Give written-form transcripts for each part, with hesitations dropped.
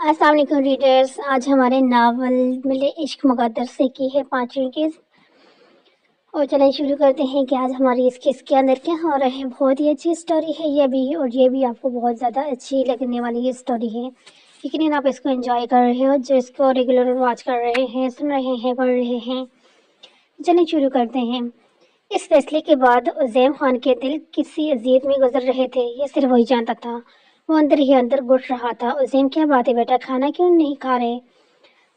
السلام علیکم ریڈرز، آج ہمارے ناول ملے عشق مقدر سے کی ہے 5ویں قسط۔ اور چلیں شروع کرتے ہیں کہ آج ہماری اس قسط کے اندر کیا ہو رہا ہے۔ بہت ہی اچھی سٹوری ہے یہ بھی آپ کو بہت زیادہ اچھی لگنے والی یہ سٹوری ہے، یقیناً آپ اس کو انجوائے کر رہے ہو جو اس کو ریگولر واچ کر رہے ہیں، سن رہے ہیں، پڑھ رہے ہیں۔ چلیں شروع کرتے ہیں۔ اس فیصلے کے بعد عظیم خان کے دل کسی اذیت میں گزر رہے تھے، یہ صرف وہی جانتا تھا۔ وہ اندر ہی اندر گھٹ رہا تھا۔ عظیم کیا بات ہے بیٹا، کھانا کیوں نہیں کھا رہے؟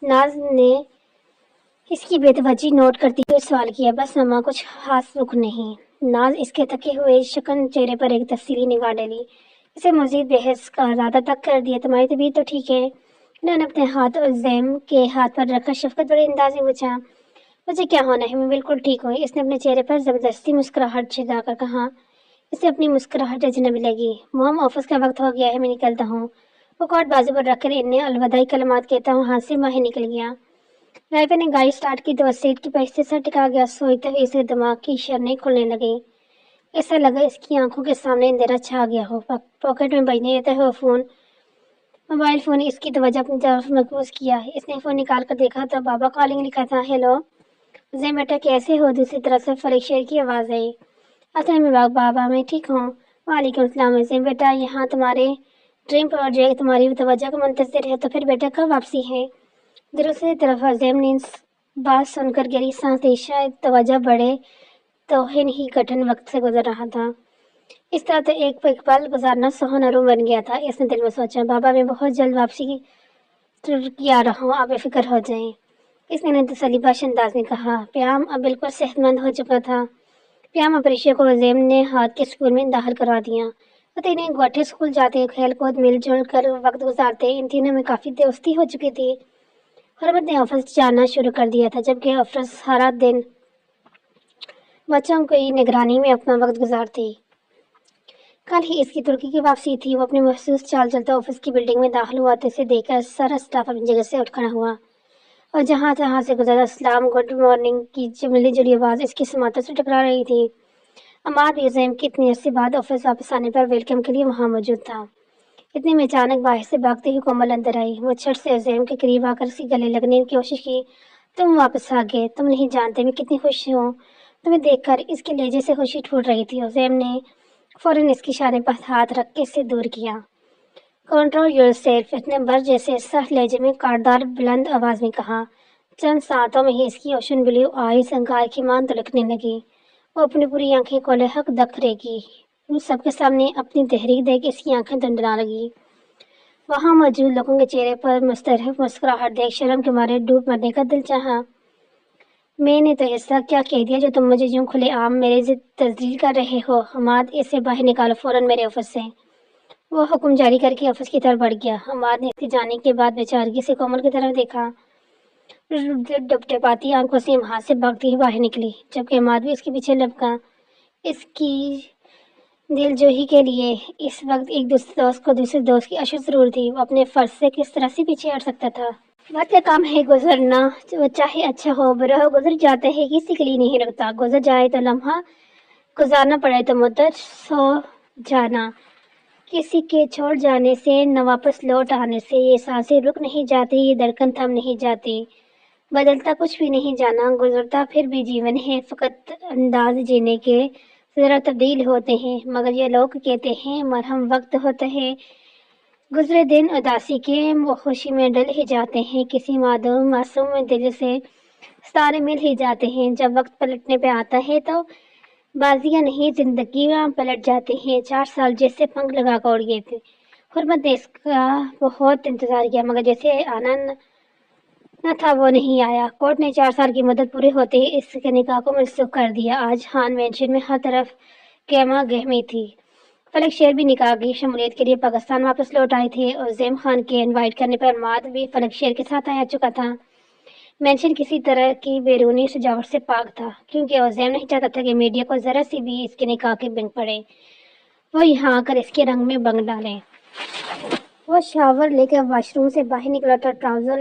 ناز نے اس کی بے توجہی نوٹ کرتے ہوئے سوال کیا۔ بس ماما، کچھ خاص رخ نہیں۔ ناز اس کے تھکے ہوئے شکن چہرے پر ایک تفصیلی نگاہ ڈالی۔ اسے مزید بحث کا ارادہ تک کر دیا۔ تمہاری طبیعت تو ٹھیک ہے؟ انہوں نے اپنے ہاتھ عظیم کے ہاتھ پر رکھ کر شفقت بڑے انداز میں پوچھا۔ مجھے کیا ہونا ہے، میں بالکل ٹھیک ہوں۔ اس نے اپنے چہرے پر زبردستی مسکراہٹ چھڑا کر کہا۔ اسے اپنی مسکراہٹ اجنبی لگی۔ موم، آفس کا وقت ہو گیا ہے، میں نکلتا ہوں۔ وہ کوٹ بازو پر رکھ کر انہیں الوداعی کلمات کہتا وہاں سے باہر نکل گیا۔ ڈرائیور نے گاڑی سٹارٹ کی تو وہ سیٹ کی پشت سے سر ٹکا گیا۔ سوچتے ہوئے اسے دماغ کی شرنیں کھلنے لگیں۔ ایسا لگا اس کی آنکھوں کے سامنے اندھیرا چھا گیا ہو۔ پاکٹ میں بجنے دیتا ہوا موبائل فون اس کی توجہ اپنی طرف مرکوز کیا۔ اس نے فون نکال کر دیکھا تو بابا کالنگ لکھا تھا۔ ہیلو عظیم بیٹا، کیسے ہو؟ دوسری طرف سے فلک شیر کی آواز آئی۔ السلام علیکم بابا، میں ٹھیک ہوں۔ وعلیکم السلام عظیم بیٹا، یہاں تمہارے ڈریم پروجیکٹ تمہاری توجہ کا منتظر ہے، تو پھر بیٹا کب واپسی ہے؟ دوسری طرف عظیم نے بات سن کر گہری سانس لی۔ شاید توجہ بڑے توہین ہی کٹھن وقت سے گزر رہا تھا۔ اس طرح تو ایک پل گزارنا سہانا روم بن گیا تھا۔ اس نے دل میں سوچا، بابا میں بہت جلد واپسی کی آ رہا ہوں، آپ بے فکر ہو جائیں۔ اس نے تسلی بخش انداز میں کہا۔ پیام اب بالکل صحت مند ہو چکا تھا۔ پیام اور پریشیا کو عظیم نے ہاتھ کے اسکول میں داخل کروا دیا۔ وہ تینوں اکٹھے اسکول جاتے، کھیل کود مل جل کر وقت گزارتے۔ ان تینوں میں کافی دوستی ہو چکی تھی۔ حرمت نے آفس جانا شروع کر دیا تھا، جبکہ افرز سارا دن بچوں کی نگرانی میں اپنا وقت گزارتی۔ کل ہی اس کی ترکی کی واپسی تھی۔ وہ اپنی محسوس چال چلتا آفس کی بلڈنگ میں داخل ہوا تو اسے دیکھ کر سارا اسٹاف اپنی جگہ سے اٹھ کھڑا ہوا اور جہاں تہاں سے گزرا السلام گڈ مارننگ کی ملی جلی آواز اس کی سماعتوں سے ٹکرا رہی تھی۔ عماد بھی عظیم کے اتنے عرصے بعد آفس واپس آنے پر ویلکم کے لیے وہاں موجود تھا۔ اتنے میں اچانک باہر سے بھاگتے ہوئے کومل اندر آئی۔ وہ چھٹ سے عظیم کے قریب آ کر اس کے گلے لگنے کی کوشش کی۔ تم واپس آ گئے، تم نہیں جانتے میں کتنی خوش ہوں تمہیں دیکھ کر۔ اس کے لہجے سے خوشی ٹھوٹ رہی تھی۔ عظیم نے فوراً اس کے اشارے پر ہاتھ رکھ کے اسے دور کیا۔ کنٹرول یور سیلف، اتنے بر جیسے سخت لہجے میں کاٹدار بلند آواز میں کہا۔ چند ساعتوں میں ہی اس کی اوشن بلیو آئیز انگار کی مان تلکنے لگی۔ وہ اپنی پوری آنکھیں کھولے حق دکھ رہے گی۔ وہ سب کے سامنے اپنی تحریک دے کے اس کی آنکھیں دھندلا لگی۔ وہاں موجود لوگوں کے چہرے پر مسترب مسکراہٹ دیکھ شرم کے مارے ڈوب مرنے کا دل چاہا۔ میں نے تو ایسا کیا کہہ دیا جو تم مجھے یوں کھلے عام میرے ضد تذلیل کر رہے ہو؟ حماد، اسے باہر نکالو فوراً میرے آفس سے۔ وہ حکم جاری کر کے آفس کی طرف بڑھ گیا۔ حماد نے اس کے جانے کے بعد بیچارگی سے کومل کی طرف دیکھا۔ ڈپٹپاتی آنکھوں سے وہاں سے بھاگتی ہوئی باہر نکلی، جبکہ عماد بھی اس کے پیچھے لپکا۔ اس کی دل جوہی کے لیے اس وقت ایک دوست کو دوسرے دوست کی اشد ضرور تھی۔ وہ اپنے فرض سے کس طرح سے پیچھے ہٹ سکتا تھا؟ وقت کا کام ہے گزرنا، وہ چاہے اچھا ہو برا ہو گزر جاتا ہے، کسی کے لیے نہیں رکتا۔ گزر جائے تو لمحہ، گزارنا پڑے تو مدت، سو جانا۔ کسی کے چھوڑ جانے سے نہ واپس لوٹ آنے سے یہ سانسیں رک نہیں جاتی، یہ دھڑکن تھم نہیں جاتی۔ بدلتا کچھ بھی نہیں جانا، گزرتا پھر بھی جیون ہے، فقط انداز جینے کے ذرا تبدیل ہوتے ہیں، مگر یہ لوگ کہتے ہیں مرہم وقت ہوتا ہے۔ گزرے دن اداسی کے خوشی میں ڈل ہی جاتے ہیں، کسی معصوم دل سے ستارے مل ہی جاتے ہیں۔ جب وقت پلٹنے پہ آتا ہے تو بازیاں نہیں زندگیاں پلٹ جاتی ہیں۔ 4 سال جیسے پنکھ لگا کر اڑ گئے تھے۔ حرمت نے اس کا بہت انتظار کیا، مگر جیسے آنا نہ تھا وہ نہیں آیا۔ کورٹ نے 4 سال کی مدت پوری ہوتے ہی اس کے نکاح کو منسوخ کر دیا۔ آج خان مینشن میں ہر طرف گہما گہمی تھی۔ فلک شیر بھی نکاح کی شمولیت کے لیے پاکستان واپس لوٹ آئے تھے اور عظیم خان کے انوائٹ کرنے پر عماد بھی فلک شیر کے ساتھ آ چکا تھا۔ مینشن کسی طرح کی بیرونی سجاوٹ سے پاک تھا، کیونکہ عظیم نہیں چاہتا تھا کہ میڈیا کو ذرا سی بھی اس کے نکاح کی بنگ پڑے، وہ یہاں آ کر اس کے رنگ میں بنگ ڈالے۔ وہ شاور لے کر واش روم سے باہر نکلا تو ٹراؤزر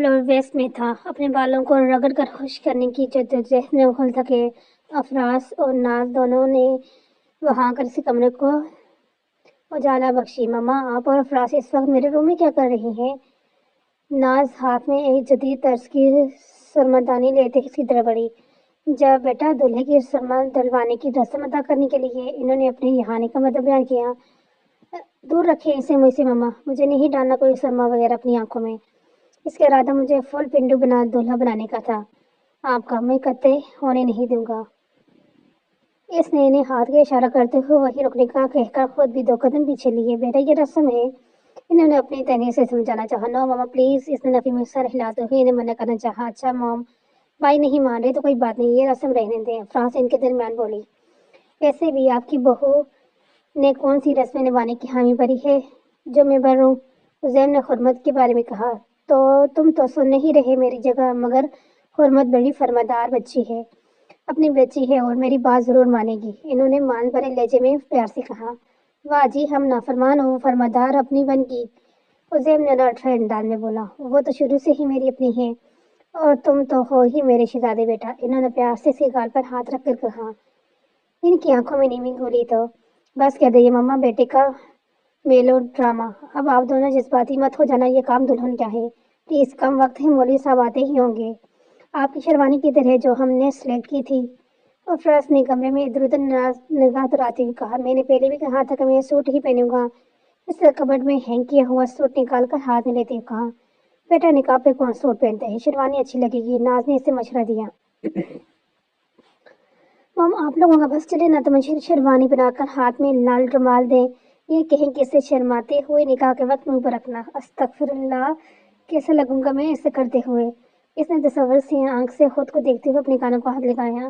اور ویسٹ میں تھا۔ اپنے بالوں کو رگڑ کر خشک کرنے کی جدوجہد میں بھول تھکے افراز اور ناز دونوں نے وہاں آ کر اس کمرے کو اجالا بخشی ماما آپ اور افراز اس وقت میرے روم میں کیا کر رہی ہیں؟ ناز ہاتھ میں ایک جدید طرز کی سرمدانی لیتے اس کی طرف بڑھی۔ جب بیٹا دولہے کی سرما دلوانے کی رسم ادا کرنے کے لیے انہوں نے اپنے یہاں آنے کا مطلب بیان کیا۔ دور رکھے اسے مجھ سے ماما، مجھے نہیں ڈالنا کوئی سرما وغیرہ اپنی آنکھوں میں۔ اس کا ارادہ مجھے فل پنڈو بنا دولہا بنانے کا تھا آپ کا، میں قطعی ہونے نہیں دوں گا۔ اس نے انہیں ہاتھ کا اشارہ کرتے ہوئے وہی رکنے کا کہہ کر خود بھی 2 قدم پیچھے لیے۔ بیٹا یہ رسم ہے، انہوں نے اپنی تحریر سے سمجھانا چاہا۔ نو ماما پلیز، اس نے نفی میں سر ہلاتے ہوئے انہیں منع کرنا چاہا۔ اچھا موم، بھائی نہیں مان رہے تو کوئی بات نہیں، یہ رسم رہنے دیں، افراز ان کے درمیان بولی۔ ویسے بھی آپ کی بہو نے کون سی رسمیں نبھانے کی حامی بھری ہے جو میں بھروں؟ عزیم نے حرمت کے بارے میں کہا۔ تو تم تو سن نہیں رہے میری جگہ، مگر حرمت بڑی فرماندار بچی ہے، اپنی بچی ہے اور میری بات ضرور مانے گی، انہوں نے مان بھرے لہجے میں پیار سے کہا۔ واہ جی، ہم نافرمان اور فرماندار اپنی بن کی، عزیم نے لاٹھے انداز میں بولا۔ وہ تو شروع سے ہی میری اپنی ہے اور تم تو ہو ہی میرے شہزادے بیٹا، انہوں نے پیار سے اس کے گال پر ہاتھ رکھ کر کہا۔ ان کی آنکھوں میں نیمی گھولی تو بس کر دئیے ماما بیٹے کا میلو ڈرامہ، اب آپ دونوں جذباتی مت ہو جانا، یہ کام دلہن کیا ہے، پلیز کم وقت ہے، مولوی صاحب آتے ہی ہوں گے، آپ کی شیروانی کی طرح جو ہم نے سلیکٹ کی تھی۔ افراز نے کمرے میں ادھر ادھر نگاہ دوڑاتے ہوئے کہا، میں نے پہلے بھی کہا تھا کہ میں سوٹ ہی پہنوں گا۔ اس نے کبرڈ میں ہینگ کیا ہوا سوٹ نکال کر ہاتھ میں لیتے ہوئے کہا، بیٹا نقاب پہ کون سوٹ پہنتا ہے، شیروانی اچھی لگے گی، ناز نے اسے مشورہ دیا۔ مام آپ لوگوں کا بس چلے نا تو مجھے شیروانی بنا کر ہاتھ میں لال رومال دیں، یہ کہیں کہ اسے شرماتے ہوئے نکاح کے وقت منہ پر رکھنا۔ استغفر اللہ، کیسا لگوں گا میں ایسے کرتے ہوئے؟ اس نے تصور سے آنکھ سے خود کو دیکھتے ہوئے اپنے کانوں کو ہاتھ لگایا۔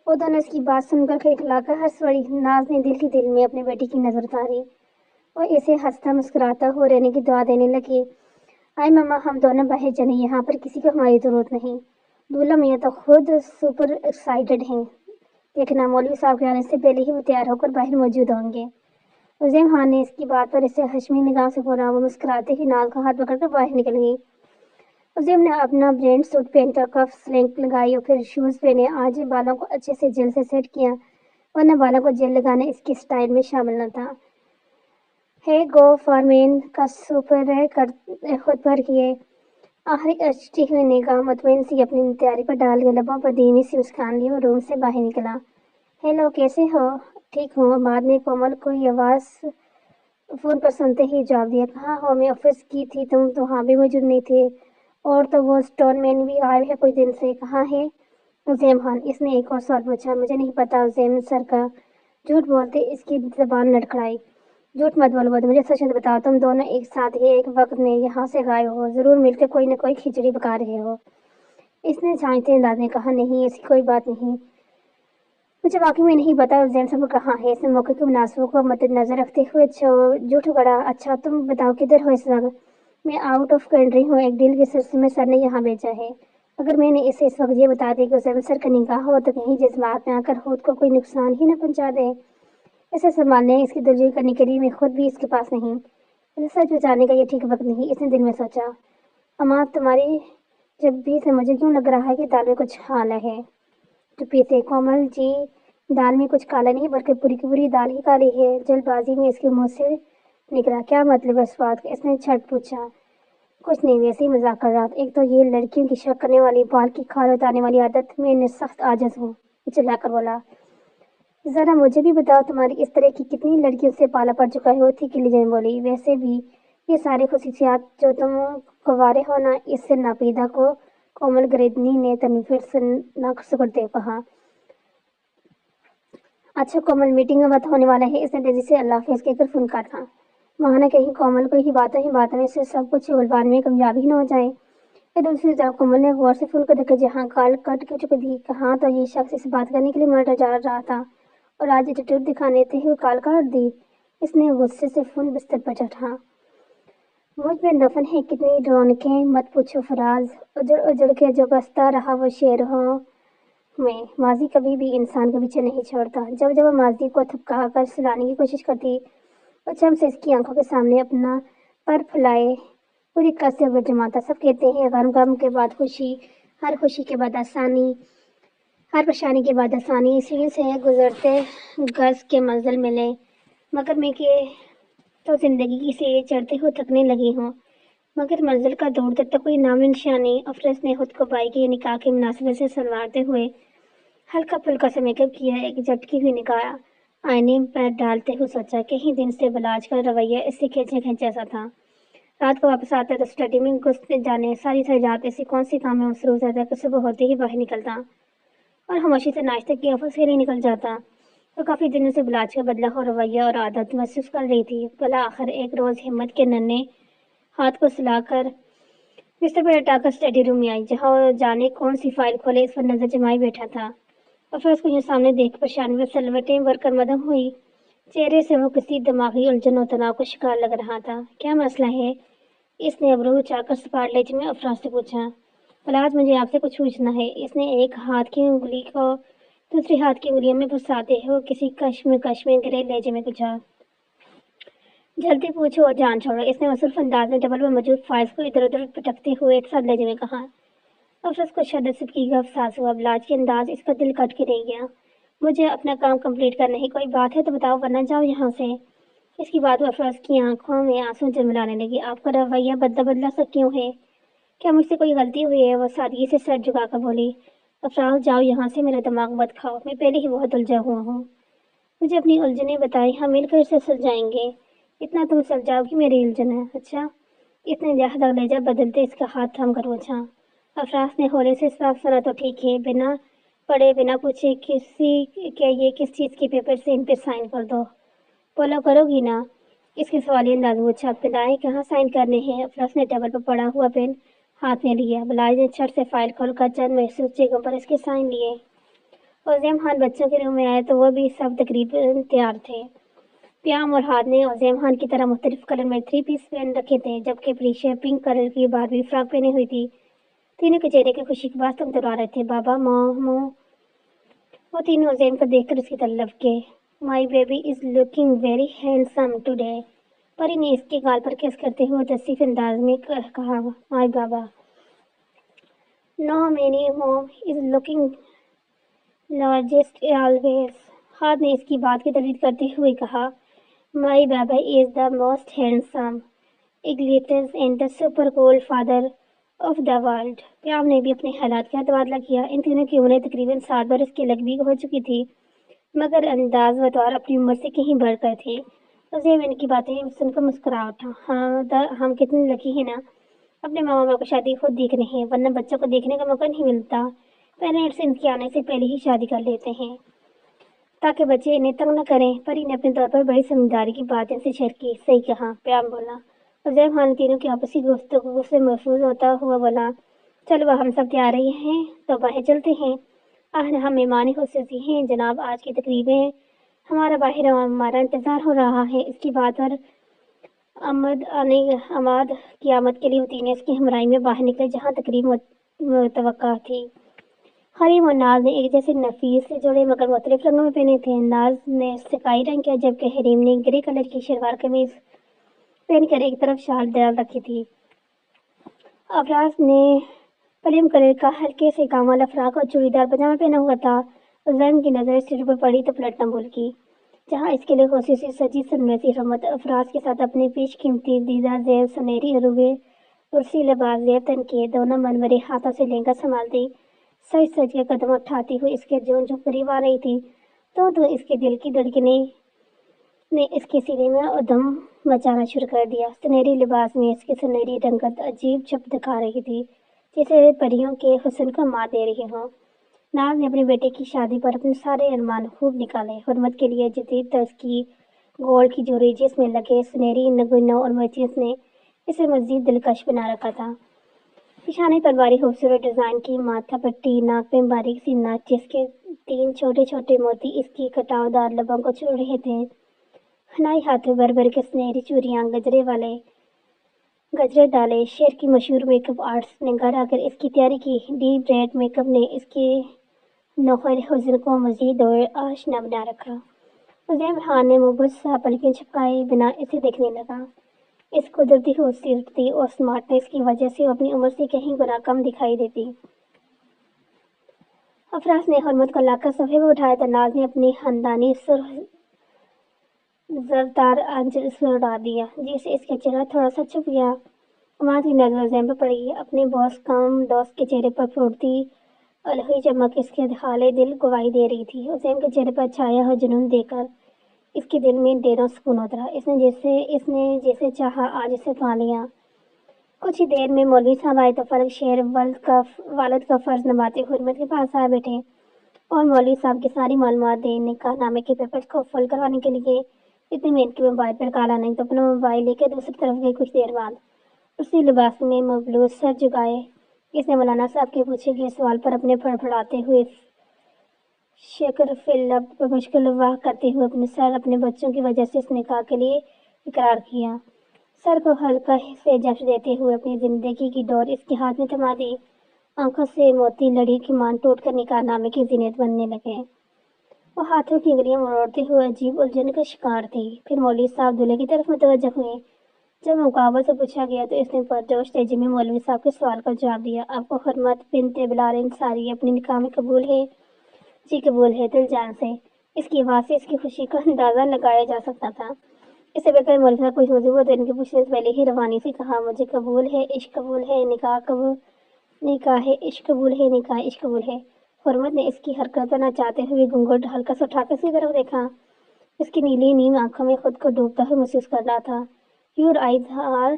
وہ دونوں اس کی بات سن کر کھلکھلا کر ہنس پڑی۔ ناز نے دل کی دل میں اپنے بیٹی کی نظر اتاری اور اسے ہنستا مسکراتا ہو رہنے کی دعا دینے لگی۔ آئے ماما، ہم دونوں باہر چلیں، یہاں پر کسی کو ہماری ضرورت نہیں، دولہا میاں تو خود سپر ایکسائٹڈ ہیں، دیکھنا مولوی صاحب کے آنے سے پہلے ہی وہ تیار ہو کر باہر موجود ہوں گے۔ عظیم خان نے اس کی بات پر اسے حشمی نگاہ سے گھورا، وہ مسکراتے ہی ناز کا ہاتھ پکڑ کر باہر نکل گئی۔ عظیم نے اپنا برینڈ سوٹ پہن کر کف سلنگ لگائی اور پھر شوز پہنے، آج بالوں کو اچھے سے جیل سے سیٹ کیا، ورنہ بالوں کو جیل لگانا اس کی سٹائل میں شامل نہ تھا۔ ہے گو فار مین کا سپر خود پر کیے، آخری اچتی ہوئی نگاہ مطمئن سی اپنی تیاری پر ڈال کے لبوں پر دھیمی سی مسکان لی اور روم سے باہر نکلا۔ ہیلو کیسے ہو؟ ٹھیک ہوں، بعد میں کومل کوئی آواز فون پر سنتے ہی جواب دیا۔ کہاں ہو؟ میں آفس کی تھی، تم تو وہاں بھی موجود نہیں تھے، اور تو وہ اسٹون مین بھی غائب ہے کچھ دن سے، کہاں ہے عظیم خان؟ اس نے ایک اور سوال پوچھا۔ مجھے نہیں پتا عظیم سر کا جھوٹ بولتے اس کی زبان لڑکھڑائی۔ جھوٹ مت بولو، مجھے سچ بتاؤ، تم دونوں ایک ساتھ ہی ایک وقت میں یہاں سے غائب ہو، ضرور مل کے کوئی نہ کوئی کھچڑی پکا رہے ہو۔ اس نے جھانکتے انداز میں کہا، نہیں ایسی کوئی بات نہیں، مجھے واقعی میں نہیں پتا عظیم صاحب کہاں ہے۔ اس نے موقع کے مناسبوں کو مد نظر رکھتے ہوئے جھوٹ گڑا۔ اچھا تم بتاؤ کدھر ہو اس وقت؟ میں آؤٹ آف کنٹری ہوں، ایک ڈیل کے سلسلے میں سر نے یہاں بھیجا ہے، اگر میں نے اسے اس وقت یہ بتا دیا کہ عظیم سر کا نکاح ہو تو کہیں جذبات میں آ کر خود کو کوئی نقصان ہی نہ پہنچا دے۔ اسے سنبھالنے اس کی دلجوئی کرنے کے لیے میں خود بھی اس کے پاس نہیں، اسے سچ بچانے کا یہ ٹھیک وقت نہیں۔ اس نے دل میں سوچا، اماں تمہاری جب بھی سے مجھے کیوں لگ رہا ہے کہ دال میں کچھ کالا ہے؟ چپی سے، کومل جی دال میں کچھ کالا نہیں بلکہ پوری کی پوری دال ہی کالی ہے، جلد بازی میں اس کے منہ سے نکلا۔ کیا مطلب ہے اس بات کا؟ اس نے جھٹ پوچھا۔ کچھ نہیں، ویسے ہی مذاق کر رہا تھا، ایک تو یہ لڑکیوں کی شک کرنے والی بال کی کھال اتارنے والی عادت میں سخت عاجز ہوں، چلا کر بولا۔ ذرا مجھے بھی بتاؤ تمہاری اس طرح کی کتنی لڑکیوں سے پالا پڑ چکا ہے؟ وہ تھی کہ لیجن بولی، ویسے بھی یہ ساری خصوصیات جو تم گوارے ہو نا، اس سے ناپیدہ کو کومل گریدنی نے تنفر سے نہ سکڑتے کہا۔ اچھا کومل، میٹنگ کا وقت ہونے والا ہے، اس نے تیزی سے اللہ حافظ کہہ کر فون کاٹا۔ وہاں نہ کہیں کومل کو ہی باتوں میں سے سب کچھ اگلوانے میں کامیاب ہی نہ ہو جائے۔ پھر دوسری طرف کومل نے غور سے فون کو دیکھا، جہاں کال کٹ چکی تھی، کہاں تو یہ شخص اس بات کرنے کے لیے مانیٹر جا رہا تھا اور آج ایٹیٹیوڈ دکھانے ہوئے کال کاٹ دی۔ اس نے غصے سے فون بستر پر چڑھا۔ مجھ میں دفن ہے کتنی رونقیں مت پوچھو فراز، اجڑ اجڑ کے جو بستا رہا وہ شہروں میں، ماضی کبھی بھی انسان کو پیچھے نہیں چھوڑتا۔ جب جب وہ ماضی کو تھپکا کر سلانے کی کوشش کرتی، وہ چم سے اس کی آنکھوں کے سامنے اپنا پر پھلائے پوری کس سے جماتا۔ سب کہتے ہیں غم کے بعد خوشی، ہر خوشی کے بعد آسانی، ہر پریشانی کے بعد آسانی، سیڑھی سے گزرتے گز کے منزل ملے، مگر میں کہ تو زندگی کی سیڑھی چڑھتے ہوئے تھکنے لگی ہوں، مگر منزل کا دوڑتے تک کوئی نام نشان نہیں۔ افرز نے خود کو بائی کے نکاح کی مناسبت سے سنوارتے ہوئے ہلکا پھلکا سا میک اپ کیا، ایک جھٹکی ہوئی نگاہ آئینے پر ڈالتے ہوئے سوچا، کئی دن سے بلاج کا رویہ اس سے کھینچا سا تھا۔ رات کو واپس آتا تو اسٹڈی میں گھس جانے، ساری رات ایسی کون سی کام میں مصروف رہتا کہ صبح ہوتے ہی باہر نکلتا اور خاموشی سے ناشتے کی آفس سے نہیں نکل جاتا۔ تو کافی دنوں سے بلاج کا بدلا ہوا رویہ اور عادت محسوس کر رہی تھی۔ بلا آخر ایک روز ہمت کے ننھے ہاتھ کو سلا کر بستر پر لٹا کر اسٹڈی روم میں آئی، جہاں جانے کون سی فائل کھولے اس پر نظر جمائے بیٹھا تھا۔ افرز کو یوں سامنے دیکھ پریشانی میں سلوٹیں بھر کر مدہم ہوئی۔ چہرے سے وہ کسی دماغی الجھن و تناؤ کا شکار لگ رہا تھا۔ کیا مسئلہ ہے؟ اس نے ابروہ اچھال کر سپاٹ لیتے میں افراز سے پوچھا۔ بلاج، مجھے آپ سے کچھ پوچھنا ہے۔ اس نے ایک ہاتھ کی انگلی کو دوسری ہاتھ کی انگلیوں میں پھنساتے ہوئے کسی کشمکش میں گرے لہجے میں پوچھا۔ جلدی پوچھو اور جان چھوڑو، اس نے مصروف انداز میں ٹیبل پر موجود فائلز کو ادھر ادھر پٹکتے ہوئے ایک ساتھ لہجے میں کہا۔ افرز کو شدت سے کی کا احساس ہوا۔ بلاج کے انداز اس کا دل کٹ کے رہ گیا۔ مجھے اپنا کام کمپلیٹ کرنا ہے، کوئی بات ہے تو بتاؤ ورنہ جاؤ یہاں سے۔ اس کی بات افرز کی آنکھوں میں آنسو جھلملانے لگے۔ آپ کا رویہ بدلا سا کیوں ہے؟ کیا مجھ سے کوئی غلطی ہوئی ہے؟ وہ سادگی سے سر جھکا کر بولی۔ افراز، جاؤ یہاں سے، میرا دماغ مت کھاؤ، میں پہلے ہی بہت الجھا ہوا ہوں۔ مجھے اپنی الجھنیں بتائیں، ہم مل کر اسے سلجھائیں گے۔ اتنا تم سلجھاؤ گی میری الجھن ہے؟ اچھا۔ اس نے لہجہ بدلتے اس کا ہاتھ تھام کر پوچھا۔ افراز نے ہولے سے صاف سنا تو ٹھیک ہے، بنا پڑھے بنا پوچھے کہ یہ کس چیز کے پیپر سے ان پہ سائن کر دو؟ بولو، کرو گی نا؟ اس کے سوالی انداز میں پوچھا۔ بتائیں کہاں سائن کرنے ہیں؟ افراز نے ٹیبل پر پڑا ہوا پین ہاتھ میں لیا۔ بلاج نے چھٹ سے فائل کھول کر چند محسوس جگہوں پر اس کے سائن لیے۔ عظیم خان بچوں کے روم میں آئے تو وہ بھی سب تقریباً تیار تھے۔ پیام اور ہاتھ نے عظیم خان کی طرح مختلف کلر میں 3 پیس پہن رکھے تھے، جبکہ پریشا پنک کلر کی باربی فراک پہنی ہوئی تھی۔ تینوں کے چہرے کے خوشی کے باعث تمترا رہے تھے۔ بابا، مامو، وہ تینوں عظیم کو دیکھ کر اس کی طرف لپکے۔ My baby is looking very handsome today. Pari نے اس کے گال پر کس کرتے ہوئے تصریف انداز میں کہا۔ مائی بابا، نو مینی موم از لکنگ لارجسٹ آلویز۔ ہاتھ نے اس کی بات کی تردید کرتے ہوئے کہا۔ My baba is the most handsome eaglets and the super cool father of the world. Payam نے بھی اپنے خیالات کا تبادلہ کیا۔ ان تینوں کی عمریں تقریباً 7 برس کی لگ بھی ہو چکی تھی، مگر انداز بطور اپنی عمر سے کہیں بڑھ کر تھے۔ عظیم ان کی باتیں سن کر مسکرا اٹھا۔ ہم کتنے لکی ہیں نا، اپنے ماما باپ کو شادی خود دیکھ رہے ہیں، ورنہ بچوں کو دیکھنے کا موقع نہیں ملتا۔ پیرنٹس ان کے آنے سے پہلے ہی شادی کر لیتے ہیں تاکہ بچے انہیں تنگ نہ کریں۔ پری نے اپنے طور پر بڑی سمجھداری کی بات ان سے شیئر کی۔ صحیح کہا، پیام بولا۔ عظیم خان تینوں کی آپسی گفتگو سے محفوظ ہوتا ہوا بولا۔ چلو ہم سب تیار رہے ہیں تو باہر چلتے ہیں۔ ہم مہمان خصوصی ہیں جناب، آج کی تقریب میں ہمارا انتظار ہو رہا ہے۔ اس کی بات پر عماد قیامت کے لیے وہ تینوں اس کی ہمراہی میں باہر نکلے جہاں تقریب متوقع تھی۔ حریم اور ناز نے ایک جیسے نفیس جوڑے مگر مختلف رنگوں میں پہنے تھے۔ ناز نے سکائی رنگ کیا، جبکہ حریم نے گرے کلر کی شلوار قمیض پہن کر ایک طرف شال ڈال رکھی تھی۔ افراز نے پلم کلر کا ہلکے سے کام والا فراق اور چوڑی دار پاجامہ پہنا ہوا تھا۔ عظیم کی نظر سر پر پڑی تو پلٹنا بھول گئی، جہاں اس کے لیے خصوصی سجی سنویسی رحمت افراز کے ساتھ اپنے پیش قیمتی دیدہ زیب سنہری عروبے عرسی لباس زیب تن کے دونوں منورے ہاتھوں سے لہنگا سنبھالتی سج سج کے قدم اٹھاتی ہوئی اس کے جون قریب آ رہی تھی تو اس کے دل کی دھڑکنیں نے اس کے سینے میں ادھم مچانا شروع کر دیا۔ سنہری لباس میں اس کی سنہری رنگت عجیب چھپ دکھا رہی تھی، جیسے پریوں کے حسن کو مات دے رہی ہوں۔ ناز نے اپنے بیٹے کی شادی پر اپنے سارے ارمان خوب نکالے۔ حرمت کے لیے جدید طرز کی گولڈ کی جوڑی جس میں لگے سنہری نگینوں اور موتیوں نے اسے مزید دلکش بنا رکھا تھا۔ پیشانی پر باری خوبصورت ڈیزائن کی ماتھا پٹی، ناک میں باریک سی نتھ جس کے 3 چھوٹے چھوٹے موتی اس کی کٹاؤ دار لبوں کو چھو رہے تھے، حنائی ہاتھوں بھر بھر کے سنہری چوڑیاں، گجرے ڈالے۔ شہر کی مشہور میک اپ آرٹسٹ نے گھر آ کر اس کی تیاری کی۔ ڈیپ ریڈ میک اپ نے اس کے نوخر حسن کو مزید اور آشنا بنا رکھا۔ عظیم خان نے مبہوت سا پلکیں جھپکائے بنا اسے دیکھنے لگا۔ اس قدرتی خوبصورتی اور سمارٹنیس کی وجہ سے وہ اپنی عمر سے کہیں گنا کم دکھائی دیتی۔ افراز نے حرمت کو لا کر صفحے پر اٹھایا تو ناز نے اپنی خاندانی زردار آنچل اس میں اڑا دیا، جس سے اس کا چہرہ تھوڑا سا چھپ گیا۔ عماد کی نظر زین پر پڑی۔ اپنے باس کم دوست کے چہرے پر پھوٹتی الہی چمک اس کے حال دل گواہی دے رہی تھی۔ حسین کے چہرے پر چھایا ہوا جنون دیکھ کر اس کے دل میں ڈیروں سکون اترا۔ اس نے جیسے چاہا آج اسے پا لیا۔ کچھ ہی دیر میں مولوی صاحب آئے تو فلک شیر والد کا فرض نبھاتے حرمت کے پاس آ بیٹھے اور مولوی صاحب کی ساری معلومات دے نکاح نامے کے پیپرز کو فل کروانے کے لیے اتنے میں ان کے موبائل پر کالا نہیں تو اپنا موبائل لے کے دوسری طرف گئی۔ کچھ دیر بعد اسی لباس میں مبلوط سر جھکائے اس نے مولانا صاحب کے پوچھے گئے سوال پر اپنے پھڑپڑاتے ہوئے شکر فلب مشکل واہ کرتے ہوئے اپنے سر اپنے بچوں کی وجہ سے اس نکاح کے لیے اقرار کیا۔ سر کو ہلکا سے جش دیتے ہوئے اپنی زندگی کی ڈور اس کے ہاتھ میں تھما دی۔ آنکھوں سے موتی لڑی کی مان ٹوٹ کر نکاح نامے کی زینت بننے لگے۔ وہ ہاتھوں کی انگلیاں مروڑتے ہوئے عجیب الجھن کا شکار تھی۔ پھر مولوی صاحب دولہے کی طرف متوجہ ہوئے۔ جب مقابل سے پوچھا گیا تو اس نے پرجوش تیزی میں مولوی صاحب کے سوال کا جواب دیا۔ آپ کو حرمت بنت بلال انصاری اپنی نکاح میں قبول ہے؟ جی قبول ہے، دل جان سے۔ اس کی آواز سے اس کی خوشی کا اندازہ لگایا جا سکتا تھا۔ اس سے بہتر مولوی صاحب کچھ موضوع دن کے پوچھنے سے پہلے ہی روانی سے کہا، مجھے قبول ہے، عشق قبول ہے، نکاح عشق قبول ہے، نکاح عشق قبول ہے۔ حرمت نے اس کی حرکت پر نہ چاہتے ہوئے گھونگھٹ ہلکا سا اٹھا کر اس کی طرف دیکھا۔ اس کی نیلی نیم آنکھوں میں خود کو ڈوبتا ہوا محسوس کر رہا تھا۔ Your eyes are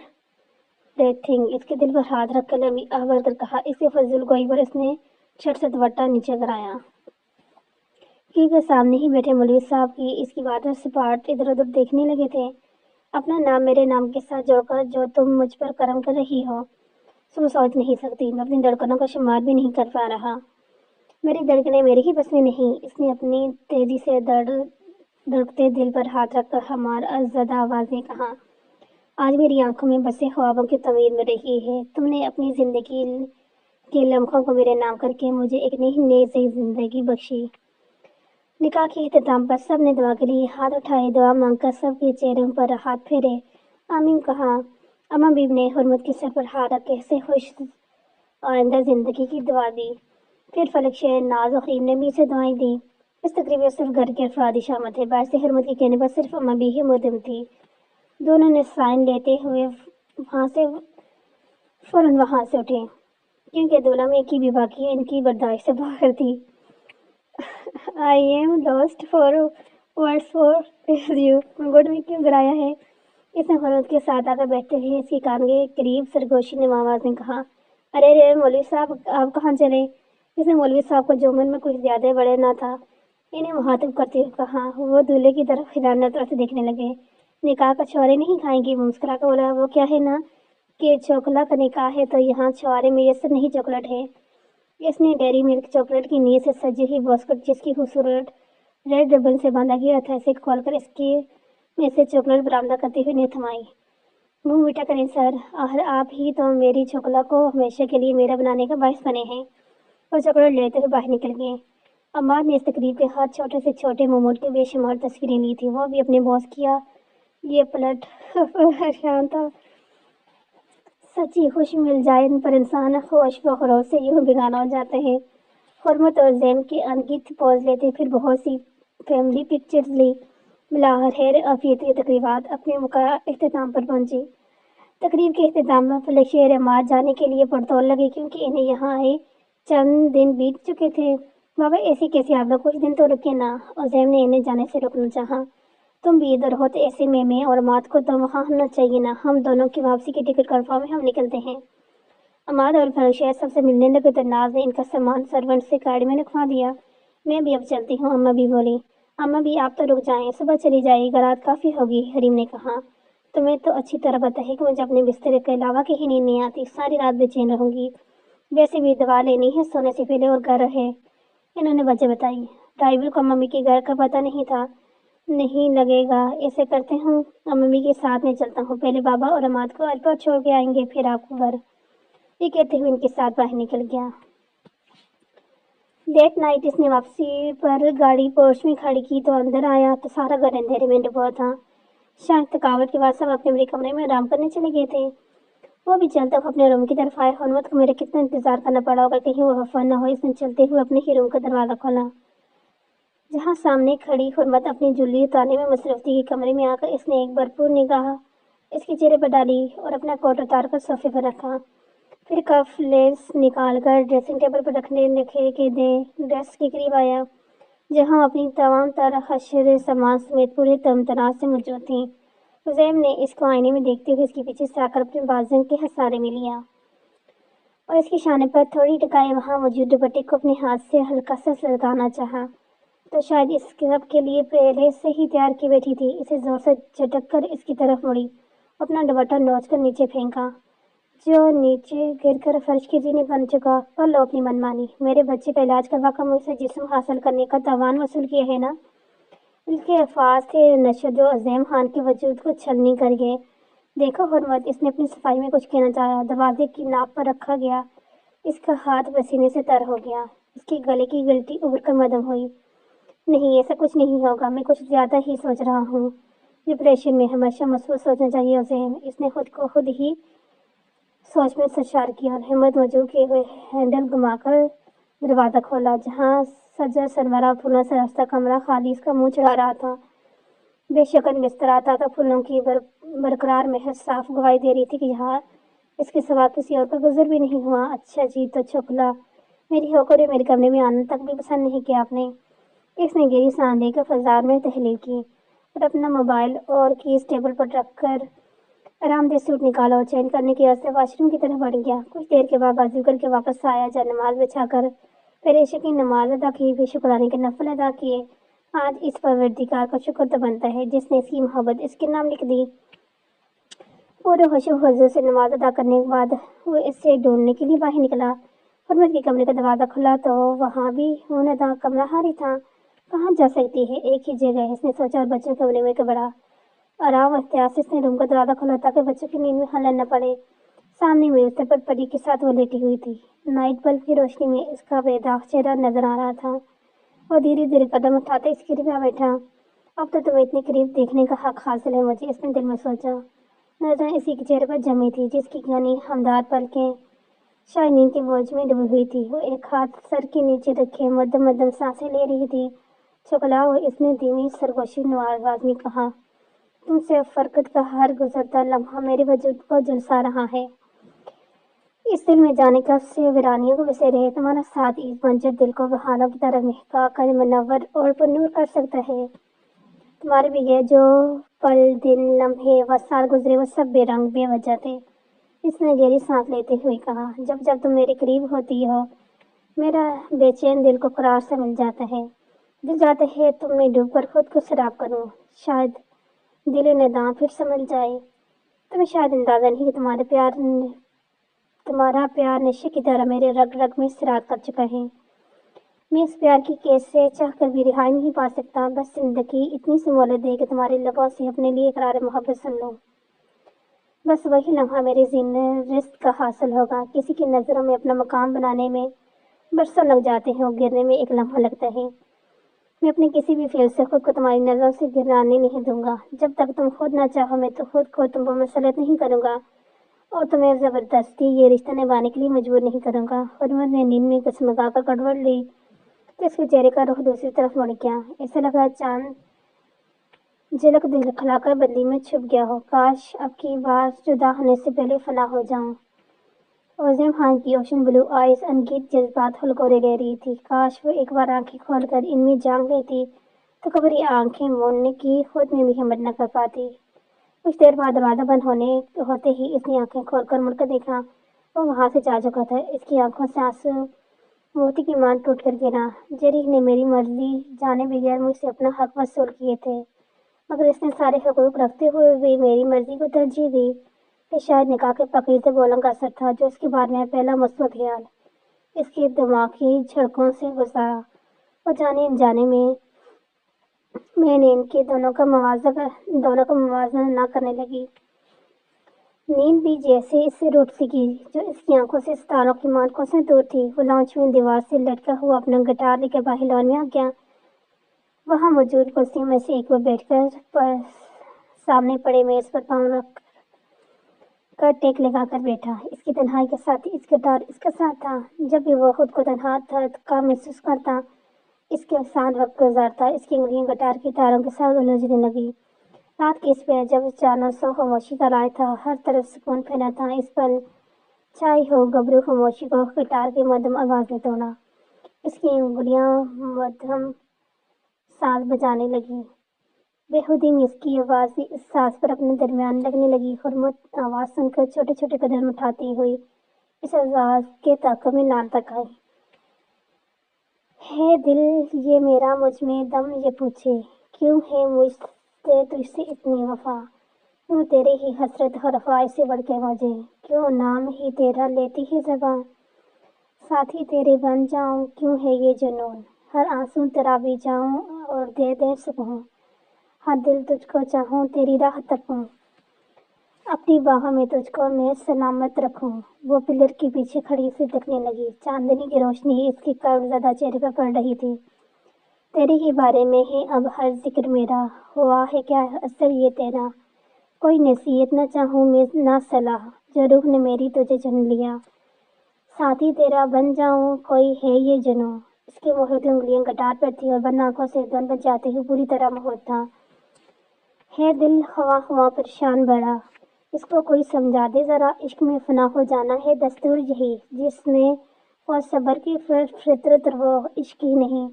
breathing۔ اس کے دل پر ہاتھ رکھ کر لمبی آہ بھر کر کہا۔ اس کی فضول گوئی پر اس نے چھٹ سے دوپٹہ نیچے کرایا، کیونکہ سامنے ہی بیٹھے مولوی صاحب کی اس کی بات پر سپاٹ ادھر ادھر دیکھنے لگے تھے۔ اپنا نام میرے نام کے ساتھ جوڑ کر جو تم مجھ پر کرم کر رہی ہو تم سوچ نہیں سکتی، میں اپنی دھڑکنوں کا شمار بھی نہیں کر پا رہا۔ میری دھڑکنیں میری ہی بس میں نہیں۔ اس نے اپنی تیزی سے دھڑکتے دل پر ہاتھ رکھ کر ہمار زدہ آواز میں کہا، آج میری آنکھوں میں بسے خوابوں کی تعمیر مل رہی ہے۔ تم نے اپنی زندگی کے لمحوں کو میرے نام کر کے مجھے ایک نئی زندگی بخشی۔ نکاح کے اختتام پر سب نے دعا کے لیے ہاتھ اٹھائے۔ دعا مانگ کر سب کے چہروں پر ہاتھ پھیرے، آمین کہا۔ اماں بیوی نے حرمت کے سر پر ہاتھ رکھ کے اسے خوش آئندہ زندگی کی دعا دی۔ پھر فلک شیر، ناز و کریم نے بھی اسے دعائیں دیں۔ اس تقریب میں صرف گھر کے افراد ہی شامل تھے۔ باعث حرمت کے کہنے پر صرف اماں بھی ہی مدعم تھی۔ دونوں نے سائن لیتے ہوئے فوراً وہاں سے اٹھے، کیونکہ دولہا میں کی بھی باقی ان کی برداشت سے باہر تھی۔ I am lost for words for you۔ گھٹ میں کیوں گرایا ہے؟ اس نے حرمت کے ساتھ آ کر بیٹھتے ہوئے اس کے کان کے قریب سرگوشی نما آواز میں کہا، ارے رے مولوی صاحب آپ کہاں چلے؟ اس نے مولوی صاحب کو جو من میں کچھ زیادہ بڑے نہ تھا انہیں مخاطب کرتے ہوئے کہا۔ وہ دولہے کی طرف خیرانہ نظروں سے دیکھنے لگے۔ نکاح کا چھوارے نہیں کھائیں گی؟ وہ مسکرا کر بولا، وہ کیا ہے نا کہ چوکلا کا نکاح ہے تو یہاں چھوارے میسر نہیں، چاکلیٹ ہے۔ اس نے ڈیری ملک چاکلیٹ کی نیز سے سجی ہوئی باسکٹ جس کی خوبصورت ریڈ ربن سے باندھا گیا تھا اسے کھول کر اس کے میں سے چاکلیٹ برآمدہ کرتے ہوئے نے تھمائی۔ منہ میٹھا کریں سر، آخر آپ ہی تو میری چوکلا کو ہمیشہ کے لیے میرا بنانے کا باعث بنے ہیں۔ وہ چاکلیٹ لیتے ہوئے باہر نکل گئے۔ عماد نے اس تقریب کے ہر چھوٹے سے چھوٹے مومنٹ کی بے شمار تصویریں لی تھیں۔ وہ بھی اپنے باس کیا یہ پلٹ پریشان تھا۔ سچی خوش مل جائے پر انسان خوش و خروش سے یوں بیگانہ ہو جاتے ہیں۔ حرمت اور زین کے انگت پوز لیتے، پھر بہت سی فیملی پکچرز لی۔ بلاخر خیر عافیت یہ تقریبات اپنے اختتام پر پہنچی۔ تقریب کے اختتام میں فلک شیر عماد جانے کے لیے پڑتول لگے، کیونکہ انہیں یہاں آئے چند دن بیت چکے تھے۔ بابا ایسے کیسے آپ لوگ کچھ دن تو رکے نا؟ عزیم نے انہیں جانے سے روکنا چاہا۔ تم بھی ادھر ہو تو ایسے میں اور عماد کو تو وہاں ہونا چاہیے نا، ہم دونوں کی واپسی کی ٹکٹ کنفرم ہے، ہم نکلتے ہیں۔ عماد اور فلک شیر سب سے ملنے لگے تو ناز نے ان کا سامان سرونٹ سے گاڑی میں رکھوا دیا۔ میں بھی اب چلتی ہوں، اماں بھی بولی۔ اماں بھی آپ تو رک جائیں، صبح چلی جائے گی، رات کافی ہوگی، حریم نے کہا۔ تمہیں تو اچھی طرح پتہ ہے کہ مجھے اپنے بستر کے علاوہ کہیں نیند نہیں آتی، ساری رات بے چین رہوں گی۔ ویسے بھی دوا لینی ہے سونے سے پہلے اور گھر ہے۔ انہوں نے وجہ بتائی۔ ڈرائیور کو ممی کے گھر کا پتہ نہیں تھا۔ نہیں لگے گا، ایسے کرتے ہوں ممی کے ساتھ میں چلتا ہوں، پہلے بابا اور عماد کو ایئرپورٹ چھوڑ کے آئیں گے، پھر آپ کو گھر۔ یہ کہتے ہوئے ان کے ساتھ باہر نکل گیا۔ لیٹ نائٹ اس نے واپسی پر گاڑی پورچ میں کھڑی کی تو اندر آیا تو سارا گھر اندھیرے میں ڈوبا تھا۔ شام تھکاوٹ کے بعد سب اپنے اپنے کمرے میں آرام کرنے چلے گئے تھے۔ وہ بھی چلتے ہوئے اپنے روم کی طرف آئے۔ حرمت کو میرا کتنا انتظار کرنا پڑا ہوگا، کہیں وہ خفا نہ ہو۔ اس نے چلتے ہوئے اپنے ہی روم کا دروازہ کھولا۔ جہاں سامنے کھڑی حرمت اپنی جولی اتارنے میں مصروف تھی کہ کمرے میں آ کر اس نے ایک بھرپور نگاہ اس کے چہرے پر ڈالی اور اپنا کوٹ اتار کر صوفے پر رکھا۔ پھر کف لیس نکال کر ڈریسنگ ٹیبل پر رکھنے کے ڈیسک کے قریب آیا، جہاں اپنی تمام تر حشر سماج سمیت پورے تمتراس سے موجود تھیں۔ حزیم نے اس کو آئینے میں دیکھتے ہوئے اس کے پیچھے سے آ کر اپنے بازوؤں کے ہتھیلے میں لیا اور اس کے شانے پر تھوڑی ٹکائے وہاں موجود دوپٹے کو اپنے ہاتھ سے ہلکا سا سلگانا چاہا، تو شاید اس سب کے لیے پہلے سے ہی تیار کی بیٹھی تھی۔ اسے زور سے جھٹک کر اس کی طرف مڑی، اپنا دوپٹہ نوچ کر نیچے پھینکا، جو نیچے گر کر فرش کی زینت بن چکا۔ کر لو اپنی منمانی، میرے بچے کا علاج کروا کر مجھ سے جسم حاصل کرنے کا تاوان وصول کیا ہے نا؟ اس کے الفاظ تھے نشر جو عظیم خان کے وجود کو چھلنی کر گئے۔ دیکھو حرمت، اس نے اپنی صفائی میں کچھ کہنا چاہا۔ دروازے کی ناپ پر رکھا گیا اس کا ہاتھ پسینے سے تر ہو گیا، اس کے گلے کی گلٹی ابھر کر مدھم ہوئی۔ نہیں، ایسا کچھ نہیں ہوگا، میں کچھ زیادہ ہی سوچ رہا ہوں۔ ڈپریشن میں ہمیشہ مثبت سوچنا چاہیے عظیم۔ اس نے خود کو خود ہی سوچ میں سرشار کیا اور ہمت مجبور کیے ہوئے ہینڈل گھما کر دروازہ کھولا، جہاں سجا سنورا پھولوں سے راستہ کمرہ خالی اس کا منہ چڑھا رہا تھا۔ بے شکن بستر آتا تھا، پھولوں کی برقرار مہر صاف گواہی دے رہی تھی کہ یہاں اس کے سوا کسی اور کا گزر بھی نہیں ہوا۔ اچھا جی، تو چھپلا میری ہو کر میرے کمرے میں آنا تک بھی پسند نہیں کیا آپ نے؟ اس نے گہری سانس لے کر فضا میں تحلیل کی اور اپنا موبائل اور کیس ٹیبل پر رکھ کر آرام دہ سوٹ نکالا اور چینج کرنے کے واسطے واش روم کی طرف بڑھ گیا۔ کچھ دیر کے بعد بازو کر کے واپس آیا، جب نماز بچھا کر پہلے عشاء کی نماز ادا کی، پھر شکرانے کے نفل ادا کیے۔ آج اس پروردگار کا شکر تو بنتا ہے جس نے اس کی محبت اس کے نام لکھ دی۔ پورے ہوش و حضور سے نماز ادا کرنے کے بعد وہ اسے ڈھونڈنے کے لیے باہر نکلا۔ حرمت کے کمرے کا دروازہ کھلا تو وہاں بھی ہونا تھا، کمرہ خالی تھا۔ کہاں جا سکتی ہے، ایک ہی جگہ ہے، اس نے سوچا اور بچوں کے کمرے میں بڑا آرام و احتیاط سے اس نے روم کا دروازہ کھولا تاکہ بچوں کی نیند میں خلل نہ پڑے۔ سامنے میز پر پری کے ساتھ وہ لیٹی ہوئی تھی، نائٹ بلب کی روشنی میں اس کا بے داغ چہرہ نظر آ رہا تھا۔ وہ دھیرے دھیرے قدم اٹھاتے اس کے قریب آ بیٹھا۔ اب تو تمہیں اتنے قریب دیکھنے کا حق حاصل ہے مجھے، اس نے دل میں سوچا۔ نظریں اسی کے چہرے پر جمی تھی جس کی گھنی ہمدار پلکیں شاید نیند کے بوجھ میں ڈوبی ہوئی تھی۔ وہ ایک ہاتھ سر کے نیچے رکھے مدھم مدھم سانسیں لے رہی تھی۔ چھپلاؤ، اس نے دھیمی سرگوشی نواز آواز میں کہا، تم سے فرقت کا ہر گزرتا لمحہ میرے وجود کو جھلسا رہا ہے۔ اس دل میں جانے کا سے ویرانیوں کو بسے رہے تمہارا ساتھ اس بنجر دل کو بہاروں کی طرح مہکا کر منور اور پرنور کر سکتا ہے۔ تمہارے بغیر جو پل، دن، لمحے و سال گزرے وہ سب بے رنگ بے وجہ تھے۔ اس نے گہری سانس لیتے ہوئے کہا، جب جب تم میرے قریب ہوتی ہو میرا بے چین دل کو قرار سے مل جاتا ہے۔ دل چاہتا ہے تم میں ڈوب کر خود کو سیراب کروں، شاید دل نداں پھر سمجھ جائے۔ تمہیں شاید اندازہ نہیں کہ تمہارا پیار نشے کی طرح میرے رگ رگ میں سرایت کر چکا ہے۔ میں اس پیار کی قید سے چاہ کر بھی رہائی نہیں پا سکتا۔ بس زندگی اتنی سی مہلت دے کہ تمہارے لبوں سے اپنے لیے اقرار محبت سن لوں۔ بس وہی لمحہ میرے رزق کا حاصل ہوگا۔ کسی کی نظروں میں اپنا مقام بنانے میں برسوں لگ جاتے ہیں اور گرنے میں ایک لمحہ لگتا ہے۔ میں اپنے کسی بھی فعل سے خود کو تمہاری نظروں سے گرانے نہیں دوں گا۔ جب تک تم خود نہ چاہو میں تو خود کو تم پر مسلط نہیں کروں گا اور تمہیں زبردستی یہ رشتہ نبھانے کے لیے مجبور نہیں کروں گا۔ حرمت نے نیند میں کسمگا کر کروٹ لی تو اس کے چہرے کا رخ دوسری طرف مڑ گیا۔ ایسا لگا چاند جھلک دکھلا کر بدلی میں چھپ گیا ہو۔ کاش اب کی بار جدا ہونے سے پہلے فنا ہو جاؤں۔ عظیم خان کی اوشن بلو آئیز انگیت جذبات ہلکورے لے رہی تھی۔ کاش وہ ایک بار آنکھیں کھول کر ان میں جھانک لیتی تو کبھی آنکھیں موڑنے کی خود میں بھی ہمت نہ کر پاتی۔ کچھ دیر بعد دروازہ بند ہوتے ہی اس نے آنکھیں کھول کر مڑ کر دیکھا، وہ وہاں سے جا چکا تھا۔ اس کی آنکھوں سے آنسو موتی کی مان ٹوٹ کر گرا۔ جریح نے میری مرضی جانے بغیر مجھ سے اپنا حق وصول کیے تھے، مگر اس نے سارے حقوق رکھتے ہوئے بھی میری مرضی کو ترجیح دی۔ یہ شاید نکاح کے پکیزے بولوں کا اثر تھا جو اس کے بارے میں پہلا مثبت خیال اس کے دماغ کی جھڑکوں سے گزرا اور جانے انجانے میں نے ان کے دونوں کا موازنہ نہ کرنے لگی۔ نیند بھی جیسے اس سے روٹ سی گئی جو اس کی آنکھوں سے ستاروں کی مان کوسیں دور تھی۔ وہ لاؤنج میں دیوار سے لٹکا ہوا اپنا گٹار لے کر باہر لان میں آ گیا۔ وہاں موجود کرسیوں میں سے ایک پر بیٹھ کر سامنے پڑے میز پر پاؤں رکھ کر ٹیک لگا کر بیٹھا۔ اس کی تنہائی کا ساتھی اس گٹار اس کا ساتھ تھا۔ جب بھی وہ خود کو تنہا تھا محسوس کرتا اس کے ساتھ وقت گزارتا، اس کی انگلیاں گٹار کے تاروں کے ساتھ الجھنے لگی۔ رات کی اس پہ جب چانوں سو خاموشی کا راج تھا، ہر طرف سکون پھیلا تھا، اس پل چھائی ہو گبرو خاموشی کو گٹار کی مدھم آواز نے توڑا۔ اس کی انگلیاں مدھم ساز بجانے لگی، بےخودی میں اس کی آواز بھی اس ساز پر اپنے درمیان لگنے لگی۔ حرمت آواز سن کر چھوٹے چھوٹے قدم اٹھاتی ہوئی اس آواز کے تعاقب میں لان تک آئی۔ ہے دل یہ میرا مجھ میں دم یہ پوچھے، کیوں ہے مجھ سے تجھ سے اتنی وفا؟ کیوں تیری ہی حسرت ہر خواہش سے بڑھ کے مجھے؟ کیوں نام ہی تیرا لیتی ہے زباں؟ ساتھی تیرے بن جاؤں، کیوں ہے یہ جنون؟ ہر آنسو تیرا بھی جاؤں اور دے دے سکون۔ ہر دل تجھ کو چاہوں، تیری راہ تکوں، اپنی باہوں میں تجھ کو میں سلامت رکھوں۔ وہ پلر کے پیچھے کھڑی سی دیکھنے لگی۔ چاندنی کی روشنی اس کے کرب زدہ چہرے پر پڑ رہی تھی۔ تیرے ہی بارے میں ہے اب ہر ذکر میرا، ہوا ہے کیا اثر یہ تیرا؟ کوئی نصیحت نہ چاہوں میں نہ صلاح، جو روح نے میری تجھے چن لیا۔ ساتھی تیرا بن جاؤں، کوئی ہے یہ جنوں۔ اس کی مہرتی انگلیاں گٹار پر تھی اور بند آنکھوں سے دھن بجاتے ہوئے پوری طرح مہوت تھا۔ ہے دل خواہ خواہ پریشان بڑا، اس کو کوئی سمجھا دے ذرا، عشق میں فنا ہو جانا ہے دستور یہی، جس میں وہ صبر کی فطرت وہ عشق ہی نہیں۔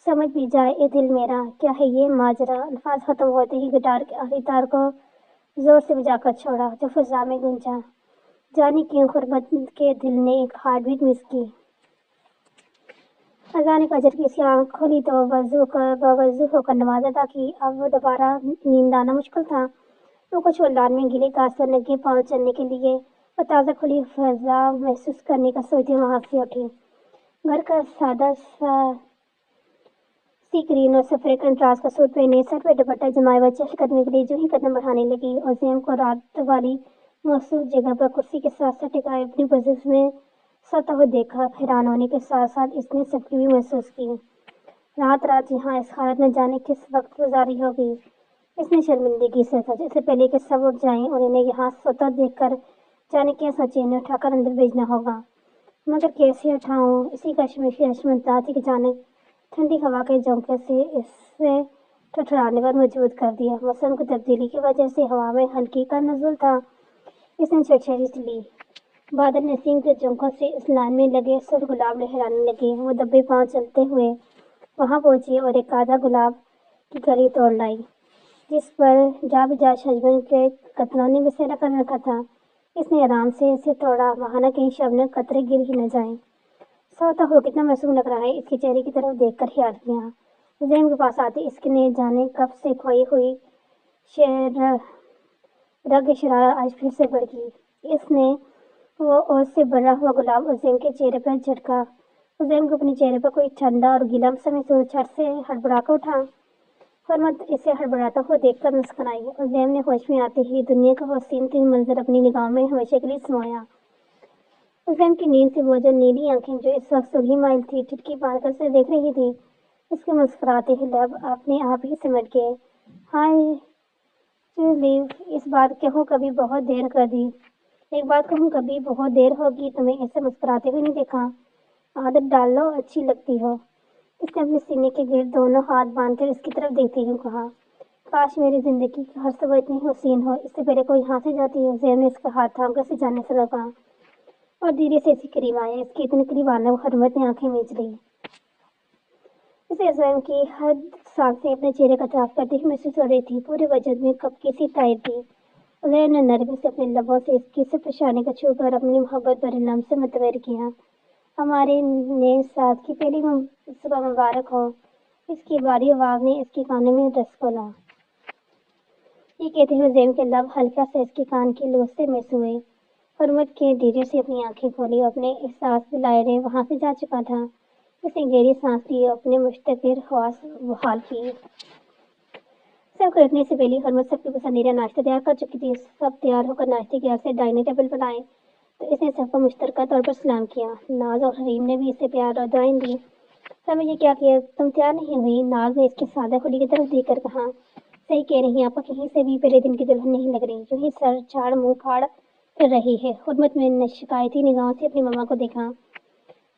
سمجھ بھی جائے اے دل میرا، کیا ہے یہ ماجرا؟ الفاظ ختم ہوتے ہی گٹار کے آخری تار کو زور سے بجا کر چھوڑا، جو فضا میں گونجا۔ جانے کیوں حرمت کے دل نے ایک ہارٹ بیٹ مس کی۔ اذان فجر کی اس کی آنکھ کھلی تو باوضو ہو کر نماز ادا کی۔ اب دوبارہ نیند آنا مشکل تھا۔ وہ کچھ ولدان میں گیلے گھاس پر ننگے پاؤں چلنے کے لیے اور تازہ کھلی فضا محسوس کرنے کا سوچتے وہاں سے اٹھی۔ گھر کا سادہ سی گرین اور سفید کنٹراس کا سوٹ پہنے، سر پہ دوپٹہ جمائے وہ چہل قدمی کے لیے جو ہی قدم بڑھانے لگی، عظیم کو رات والی مخصوص جگہ پر کرسی کے ساتھ ساتھ ٹکائے اپنی پوزیشن میں سوتا ہوا دیکھا۔ حیران ہونے کے ساتھ ساتھ اس نے سختی بھی محسوس کی۔ رات یہاں اس حالت میں جانے کس وقت گزاری ہوگی؟ اس نے شرمندگی سے سوچا، اس سے پہلے کہ سب اٹھ جائیں اور انہیں یہاں سوتا دیکھ کر جانے کیا سوچے، انہیں اٹھا کر اندر بھیجنا ہوگا۔ مگر کیسے اٹھاؤں؟ اسی کشمکش اشمنتا تھی کہ جانے ٹھنڈی ہوا کے جھونکے سے اسے ٹھٹھرانے پر مجبور کر دیا۔ موسم کی تبدیلی کی وجہ سے ہوا میں ہلکی کا نزول تھا۔ اس نے چھٹچھری لی۔ بادل نسیم کے جھونکوں سے اس لان میں لگے سرخ گلاب لہرانے لگے۔ وہ دبے پاؤں چلتے ہوئے وہاں پہنچی اور ایک تازہ گلاب کی کلی توڑ لائی، جس پر جا بجا شبنم کے قطروں نے بسیرا کر رکھا تھا۔ اس نے آرام سے اسے توڑا، وہاں کہیں شبنم قطرے گر ہی نہ جائیں۔ سوتا ہوا کتنا معصوم لگ رہا ہے، اس کے چہرے کی طرف دیکھ کر خیال کیا۔ عظیم کے پاس آتے اس نے جانے کب سے کھوئی ہوئی رگ شرارت آج پھر سے بڑھ گئی۔ اس نے وہ اوس سے بھرا ہوا گلاب عظیم کے چہرے پر جھٹکا۔ عظیم کو اپنے چہرے پر کوئی ٹھنڈا اور گیلا سا محسوس، جھٹ سے ہڑبڑا کر اٹھا۔ حرمت اسے ہڑبڑاتا ہوا دیکھ کر مسکرائی۔ عظیم نے ہوش میں آتے ہی دنیا کا وہ حسین ترین منظر اپنی نگاہوں میں ہمیشہ کے لیے سمایا۔ عظیم کی نیند سے وہ جو نیلی آنکھیں جو اس وقت سلھی مائل تھی ٹھٹکی باندھ کر اسے دیکھ رہی تھی، اس کے مسکراتے ہی لب اپنے آپ ہی سمٹ گئے۔ ہائے لیو، ایک بات کہوں کبھی بہت دیر ہوگی تمہیں ایسے مسکراتے ہوئے نہیں دیکھا۔ عادت ڈال لو، اچھی لگتی ہو۔ اس نے اپنے سینے کے گرد دونوں ہاتھ باندھ کر اس کی طرف دیکھتے ہوئے کہا۔ کاش میری زندگی کی ہر صبح اتنی حسین ہو۔ اس سے پہلے کوئی یہاں سے جاتی ہے، عظیم نے اس کا ہاتھ تھام کر اسے جانے سے روکا اور دھیرے سے اسی قریب آیا۔ اس کے اتنے قریب آنے پر حرمت نے آنکھیں میچ لی۔ اسے عظیم کی ہر سانسیں اپنے چہرے کا طواف کرتے ہی محسوس ہو رہی تھی، پورے وجود میں کپکی سی تائر تھی۔ عظیم نے نرمی سے اپنے لبوں سے اس کی سب پیشانی کو چھو کر اپنی محبت بھرے لمس سے متویر کیا۔ ہمارے نئے ساتھ کی پہلی صبح مبارک ہو۔ اس کی بھاری آواز نے اس کے کانوں میں رس کھولا۔ یہ کہتے ہوئے عظیم کے لب ہلکا سا اس کے کان کی لوز سے مس ہوئے۔ حرمت کے دھیرے سے اپنی آنکھیں کھولی اور اپنے احساس کے دائرے وہاں سے جا چکا تھا۔ اس نے گہری سانس لی اور اپنے مشتعل حواس بحال کیے۔ سب کو رکھنے سے پہلے حرمت سب کے پسندیدہ ناشتہ تیار کر چکی تھی۔ سب تیار ہو کر ناشتے کے عرصے ڈائننگ ٹیبل پر آئے تو اس نے سب کو مشترکہ طور پر سلام کیا۔ ناز اور حریم نے بھی اسے پیار اور دعائیں دیں۔ سب نے یہ کیا کہ تم تیار نہیں ہوئی؟ ناز نے اس کی سادہ کھولی کی طرف دیکھ کر کہا۔ صحیح کہہ رہی ہیں، آپ کہیں سے بھی پہلے دن کی دلہن نہیں لگ رہی، یوں ہی سر چاڑ منہ پھاڑ پھر رہی ہے۔ حرمت نے شکایتی نگاہوں سے اپنی ماما کو دیکھا۔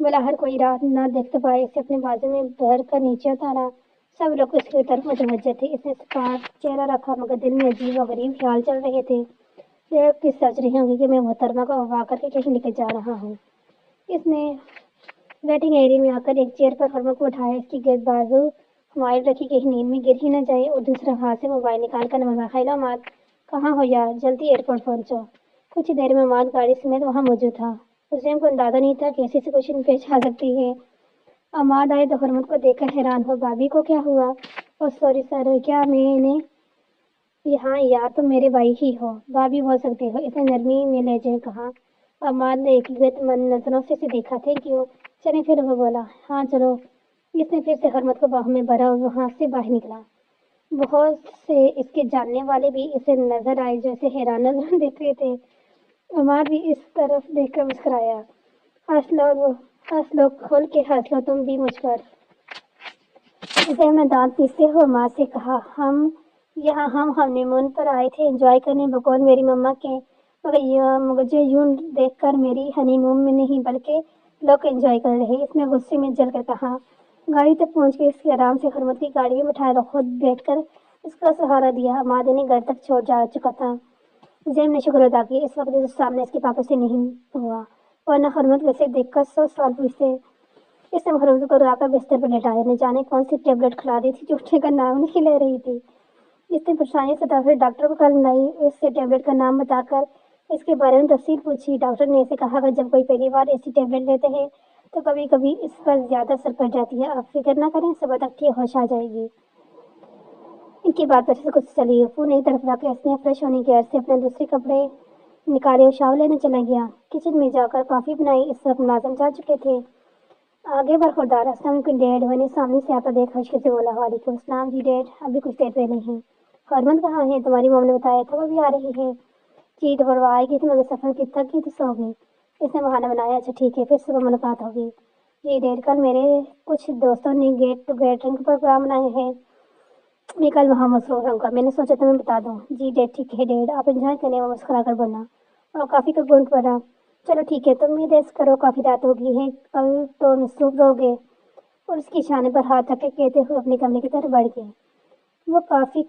بلا ہر کوئی رات نہ دیکھ پائے اسے اپنے بازو میں بھر کر نیچے اتارا۔ سب لوگ اس کی طرف متوجہ تھے۔ اس نے صاف چہرہ رکھا مگر دل میں عجیب و غریب خیال چل رہے تھے۔ یہ کس سوچ رہی ہوں گی کہ میں محترمہ کو اغوا کر کے کہیں لے کے جا رہا ہوں۔ اس نے ویٹنگ ایریا میں آ کر ایک چیئر پر حرمت کو اٹھایا، اس کی گرد بازو ہمائل رکھی کہیں نیند میں گر ہی نہ جائے، اور دوسرا ہاتھ سے موبائل نکال کر نمبر۔ ہیلو مات، کہاں ہو یار، جلدی ایئرپورٹ پہنچو۔ کچھ ہی دیر میں مات گاڑی سمیت وہاں موجود تھا۔ حسین کو اندازہ نہیں تھا کہ ایسی سچویشن پیش آ سکتی ہے۔ اماد آئے تو حرمت کو دیکھ کر حیران ہو، بھابھی کو کیا ہوا؟ اور سوری سر، کیا میں نے یہاں یار تم میرے بھائی ہی ہو، بھابھی بول سکتے ہو، اس نے نرمی میں لہجے میں کہا۔ اماد نے ایک من نظروں سے اسے دیکھا، تھینک یو، چلیں پھر وہ بولا، ہاں چلو۔ اس نے پھر سے حرمت کو باہوں میں بھرا اور وہاں سے باہر نکلا۔ بہت سے اس کے جاننے والے بھی اسے نظر آئے جو اسے حیران نظر دیکھ رہے تھے۔ اماد بھی اس طرف دیکھ کر مسکرایا، ہنس لو، کھول کے ہنس لو تم بھی مجھ پر۔ زیم نے دانت پیستے ہوئے اماد سے کہا، ہم ہنی مون پر آئے تھے انجوائے کرنے بقول میری مما کے، مگر مجھے یوں دیکھ کر میری ہنی مون میں نہیں بلکہ لوگ انجوائے کر رہے۔ اس نے غصے میں جل کر کہا۔ گاڑی تک پہنچ کے اس کے آرام سے حرمت کی گاڑی میں بٹھایا اور خود بیٹھ کر اس کا سہارا دیا۔ اماد انہیں گھر تک چھوڑ جا چکا تھا۔ زیم نے شکر ادا کیا اس وقت اس سامنے اس کے پاپا سے نہیں ہوا، ورنہ حرمت ویسے دیکھ کر 100 سال پوچھتے۔ اس نے حرمت کو اڑا کر بستر پر لٹایا، نہ جانے کون سی ٹیبلٹ کھلا دی تھی جو اٹھنے کا نام نہیں لے رہی تھی۔ اس نے پریشانی سے ڈاکٹر کو کال ملائی، اس سے ٹیبلٹ کا نام بتا کر اس کے بارے میں تفصیل پوچھی۔ ڈاکٹر نے اسے کہا کہ جب کوئی پہلی بار ایسی ٹیبلٹ لیتے ہیں تو کبھی کبھی اس پر زیادہ اثر پڑ جاتی ہے، آپ فکر نہ کریں، صبح تک ٹھیک ہوش آ جائے گی۔ ان کی بات پر سے کچھ چلی، فون ایک طرف رکھ کے اس نے فریش ہونے کے عرض سے اپنے دوسرے کپڑے نکالے اور شاور لینے چلا گیا۔ کچن میں جا کر کافی بنائی، اس وقت ملازم جا چکے تھے۔ آگے برخوردار، السلام علیکم ڈیڈ، وہ نے سامنے سے آتا دیکھ مشکل سے بولا، وعلیکم السلام جی ڈیڈ، ابھی کچھ دیر پہلے ہی۔ حرمت کہاں ہے؟ تمہاری ماں نے بتایا تھا وہ بھی آ رہی ہے۔ جی دوبارہ آئے گی تھی مگر سفر کی تھک گئی تو سو گئی۔ اس نے بہانہ بنایا، اچھا ٹھیک ہے، پھر صبح ملاقات ہوگی۔ جی ڈیڈ، کل میرے کچھ دوستوں نے گیٹ ٹوگیدر کا پروگرام بنائے ہیں، میں کل وہاں مصروف رہوں گا، میں نے سوچا تمہیں بتا دوں۔ جی ڈیڈ ٹھیک ہے ڈیڈ، آپ انجوائے کریں، وہ مسکرا کر بولا، اور کافی کا گھونٹ بھرا۔ چلو ٹھیک ہے، تم بھی ریسٹ کرو، کافی رات ہو گئی ہے، کل تو مصروف رہو گے۔ اور اس کی شانے پر ہاتھ رکھ کے کہتے ہوئے اپنے کمرے کی طرف بڑھ گئے۔ وہ کافی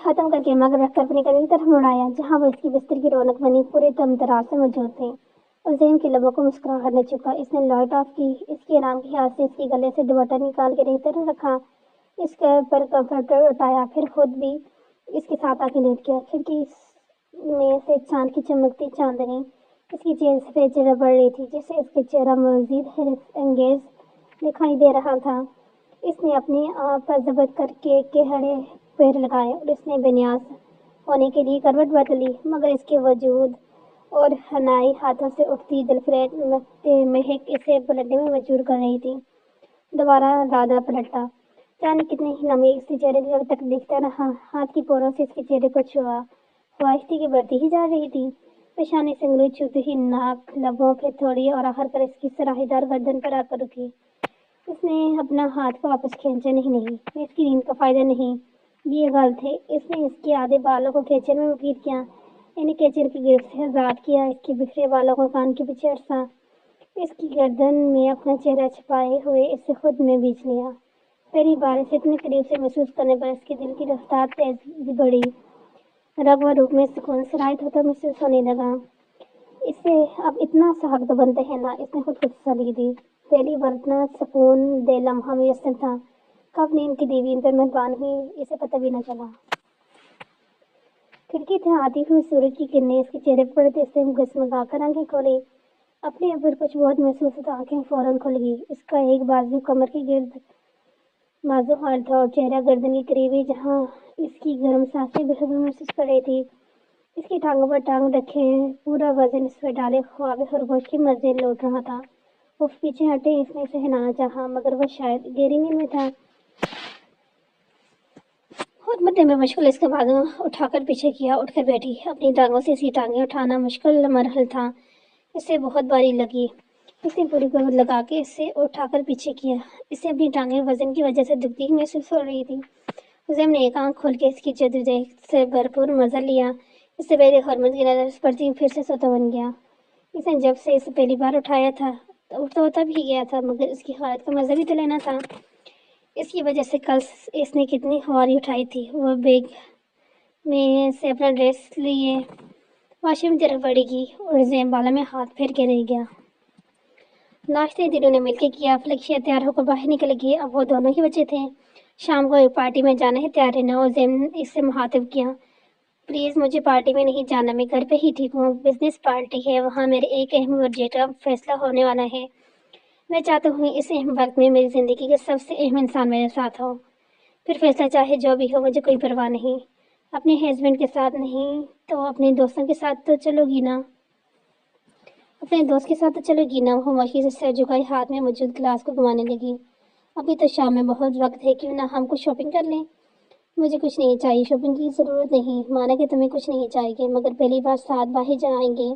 ختم کر کے مگ رکھ کر اپنے کمرے کی طرف مڑ آیا، جہاں وہ اس کی بستر کی رونق بنی پورے دم دراز سے موجود تھے۔ اور زیم کے لبوں کو مسکراہٹ نے چکا۔ اس نے لائٹ آف کی، اس کے آرام کے ہاتھ سے اس کے گلے سے دوپٹہ نکال کے ایک طرف رکھا، اس کے پر کمفرٹر اٹھایا، پھر خود بھی اس کے ساتھ آ کے لیٹ گیا۔ کھڑکی میں سے چاند کی چمکتی چاندنی اس کی سفید چہرہ پڑ رہی تھی، جس سے اس کا چہرہ مزید حیرت انگیز دکھائی دے رہا تھا۔ اس نے اپنے آپ پر ضبط کر کے کہڑے پیر لگائے اور اس نے بے نیاز ہونے کے لیے کروٹ بدلی، مگر اس کے وجود اور حنائی ہاتھوں سے اٹھتی دلفریب مہک اسے پلٹنے میں مجبور کر رہی تھی۔ دوبارہ دادا پلٹا، جانے کتنے ہی لمحے اس کے چہرے کی طرف تک دیکھتا رہا، ہاتھ کی پوروں سے اس کے چہرے کو چھوا، خواہش تھی کہ بڑھتی ہی جا رہی تھی۔ پیشانی سے انگلی چھوتے ہی ناک، لبوں پہ تھوڑی اور آخر پر اس کی سراہی دار گردن پر آ کر رکی۔ اس نے اپنا ہاتھ واپس کھینچا، نہیں، اس کی نیند کا فائدہ نہیں، یہ غلط ہے۔ اس نے اس کے آدھے بالوں کو کیچر میں مفید کیا، انہیں کیچر کی گرفت سے آزاد کیا، اس کے بکھرے بالوں کو کان کے پیچھے اڑسا، اس کی گردن میں اپنا چہرہ چھپائے ہوئے اسے خود میں بیچ لیا۔ پہلی بار اسے اتنے قریب سے محسوس کرنے پر اس کے دل کی رفتار تیز بڑھی، رگ و روح میں سکون سرایت ہوتا محسوس ہونے لگا۔ اسے اب اتنا سا حق تو بنتے ہیں نا، اس نے خود کو تسلی دی۔ پہلی بار اتنا سکون دہ لمحہ میسر تھا، کب نیند کی دیوی ان پر مہربان ہوئی اسے پتہ بھی نہ چلا۔ کھڑکی سے آتی ہوئی سورج کی کرنیں اس کے چہرے پر پڑتے، اس نے گھسمگا کر آنکھیں کھولی، اپنے اوپر کچھ بہت محسوس ہوتا آنکھیں فوراً کھل گئی۔ اس کا ایک بازو کمر کے گرد بازو حال تھا اور چہرہ گردن کے قریب ہی، جہاں اس کی گرم سانسیں بے محسوس کر رہی تھی۔ اس کی ٹانگوں پر ٹانگ رکھے پورا وزن اس پر ڈالے خواب خرگوش کی مزے لوٹ رہا تھا۔ اف پیچھے ہٹے، اس نے اسے ہلانا چاہا مگر وہ شاید گہری نیند میں تھا۔ حرمت نے مشغول اس کا بازو اٹھا کر پیچھے کیا، اٹھ کر بیٹھی، اپنی ٹانگوں سے اس کی ٹانگیں اٹھانا مشکل مرحل تھا، اسے بہت بھاری لگی۔ اس نے پوری قوت لگا کے اسے اٹھا کر پیچھے کیا، اسے اپنی ٹانگیں وزن کی وجہ سے دکھتی ہی محسوس ہو رہی تھی۔ زیم نے ایک آنکھ کھول کے اس کی جدوجہد سے بھرپور مزہ لیا، اس سے پہلے حرمت کی نظر اس پر تھی، پھر سے سوتا بن گیا۔ اس نے جب سے اسے پہلی بار اٹھایا تھا تو تب ہی گیا تھا، مگر اس کی حالت کا مزہ بھی تو لینا تھا۔ اس کی وجہ سے کل اس نے کتنی خواری اٹھائی تھی۔ وہ بیگ میں سے اپنا ڈریس لیے واش روم طرف بڑھے گی اور زیم بالا میں ہاتھ پھیر کے رہ گیا۔ ناشتے دنوں نے مل کے کیا۔ فلکشیا تیار ہو کر باہر نکل گئی۔ اب وہ دونوں ہی بچے تھے۔ شام کو ایک پارٹی میں جانا ہے، تیار رہنا۔ اور زیم نے اس سے مخاطب کیا، پلیز مجھے پارٹی میں نہیں جانا، میں گھر پہ ہی ٹھیک ہوں۔ بزنس پارٹی ہے، وہاں میرے ایک اہم پروجیکٹ کا فیصلہ ہونے والا ہے۔ میں چاہتا ہوں اس اہم وقت میں میری زندگی کا سب سے اہم انسان میرے ساتھ ہو۔ پھر فیصلہ چاہے جو بھی ہو، مجھے کوئی پرواہ نہیں۔ اپنے ہسبینڈ کے ساتھ نہیں تو اپنے دوستوں کے ساتھ تو چلو گی نا؟ اپنے دوست کے ساتھ تو چلو گی نا؟ وہ مشکل سے سر جھکائی ہاتھ میں موجود گلاس کو گھمانے لگی۔ ابھی تو شام میں بہت وقت ہے، کیوں نہ ہم کچھ شاپنگ کر لیں؟ مجھے کچھ نہیں چاہیے، شاپنگ کی ضرورت نہیں۔ مانا کہ تمہیں کچھ نہیں چاہیے، مگر پہلی بار ساتھ باہر جائیں گے،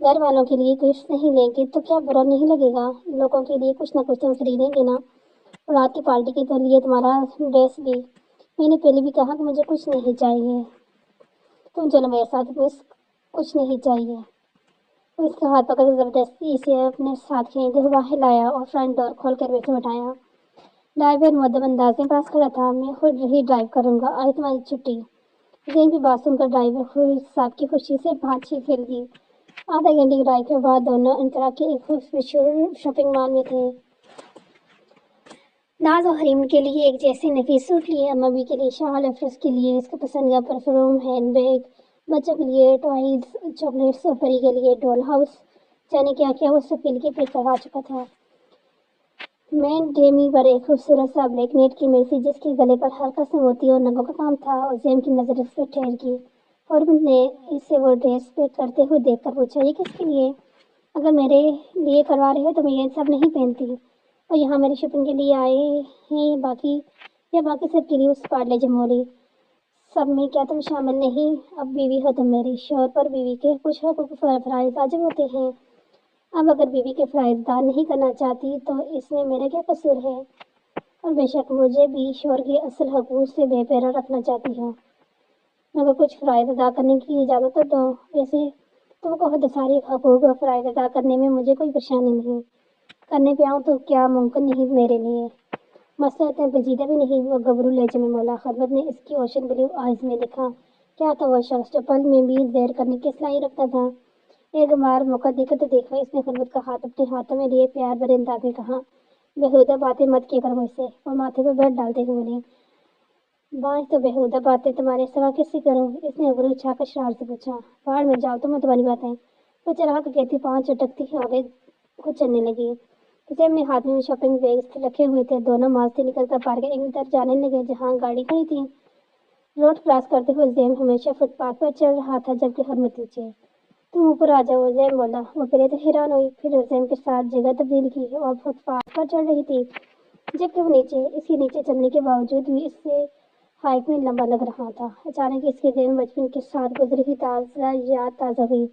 گھر والوں کے لیے کچھ نہیں لیں گے تو کیا برا نہیں لگے گا؟ لوگوں کے لیے کچھ نہ کچھ تو خریدیں گے نا، اور رات کی پارٹی کے لیے تمہارا ڈریس بھی۔ میں نے پہلے بھی کہا کہ مجھے کچھ نہیں چاہیے، تم چلو میرے ساتھ، بس کچھ نہیں چاہیے۔ وہ اس کا ہاتھ پکڑ کر زبردستی اسے اپنے ساتھ کھینچتے ہوئے باہر لایا اور فرنٹ ڈور کھول کر بیٹھے بٹھایا۔ ڈرائیور مدب انداز میں پاس کھڑا تھا۔ میں خود ہی ڈرائیو کروں گا، آج تمہاری چھٹی۔ زین کی بات سن کر ڈرائیور صاحب کی خوشی سے بھانچی پھیل گئی۔ آدھا گھنٹے کی ڈرائیو کے بعد دونوں انقرہ کے ایک مشہور شاپنگ مال میں تھے۔ ناز اور حریم کے لیے ایک جیسے نفیس سوٹ لیے، ممی کے لیے شال، افرز کے لیے اس کا پسندیدہ پرفیوم، ہینڈ بیگ، بچوں کے لیے ٹوائز، چاکلیٹس اور پری کے لیے ڈول ہاؤس۔ جانے کیا کیا وہ سب کے لیے پیک کروا چکا تھا۔ مین ڈیمی پر ایک خوبصورت سا بلیک نیٹ کی میسی جس کے گلے پر ہلکا سا موتی اور نگوں کا کام تھا، اور زیم کی نظر اس پر ٹھہر گئی۔ فورمن نے اسے وہ ڈریس پیک کرتے ہوئے دیکھ کر پوچھا، یہ کس کے لیے؟ اگر میرے لیے کروا رہے ہو تو میں یہ سب نہیں پہنتی، اور یہاں میری شاپنگ کے لیے آئے ہیں باقی سب کے لیے؟ اس پارلے جمہوری سب میں کیا تم شامل نہیں؟ اب بیوی ہو تم میری، شوہر پر بیوی کے کچھ حقوق فرائض واجب ہوتے ہیں۔ اب اگر بیوی کے فرائض ادا نہیں کرنا چاہتی تو اس میں میرا کیا قصور ہے؟ اور بے شک مجھے بھی شوہر کے اصل حقوق سے بے پرواہ رکھنا چاہتی ہوں، مگر کچھ فرائض ادا کرنے کی اجازت تو دو۔ ویسے تم کو خود سارے حقوق اور فرائض ادا کرنے میں مجھے کوئی پریشانی نہیں، کرنے پہ آؤں تو کیا ممکن نہیں میرے لیے؟ مسئلہ اتنا پیچیدہ بھی نہیں۔ وہ گبرو لہجے میں بولا۔ خلوت نے اس کی اوشن بلیو آئز میں دیکھا۔ کیا تھا وہ شخص جو پل میں بھی زہر کرنے کی صلاحیت رکھتا تھا؟ ایک بار موقع دیکھا تو دیکھا۔ اس نے خلوت کا ہاتھ اپنے ہاتھوں میں لیے پیار بھرے انداز میں کہا، بےہودہ باتیں مت کیا کرو مجھ سے۔ وہ ماتھے پہ بیٹھ ڈالتے ہوئے بولی، بانجھ تو بےہودہ باتیں تمہارے سوا کس سے کروں؟ اس نے ابرو اچھا کر شرارت سے پوچھا۔ باہر میں جاؤ، تمہیں تمہاری باتیں۔ وہ چلا کر کہتی پاؤں چٹکتی ہوئے آگے خود چلنے لگی۔ زیم نے ہاتھ میں شاپنگ بیگز رکھے ہوئے تھے۔ دونوں مال سے نکل کر پارکنگ کی طرف جانے لگے جہاں گاڑی کھڑی تھی۔ روڈ کراس کرتے ہوئے زیم ہمیشہ فٹ پاتھ پر چل رہا تھا جبکہ حرمت نیچے۔ تم اوپر آ جاؤ، زیم بولا۔ وہ پہلے تو حیران ہوئی، پھر زیم کے ساتھ جگہ تبدیل کی اور فٹ پاتھ پر چل رہی تھی جبکہ وہ نیچے۔ اس کے نیچے چلنے کے باوجود بھی اس سے ہائٹ میں لمبا لگ رہا تھا۔ اچانک اس کے ذہن میں بچپن کے ساتھ گزری ہوئی تازہ یاد تازہ ہوئی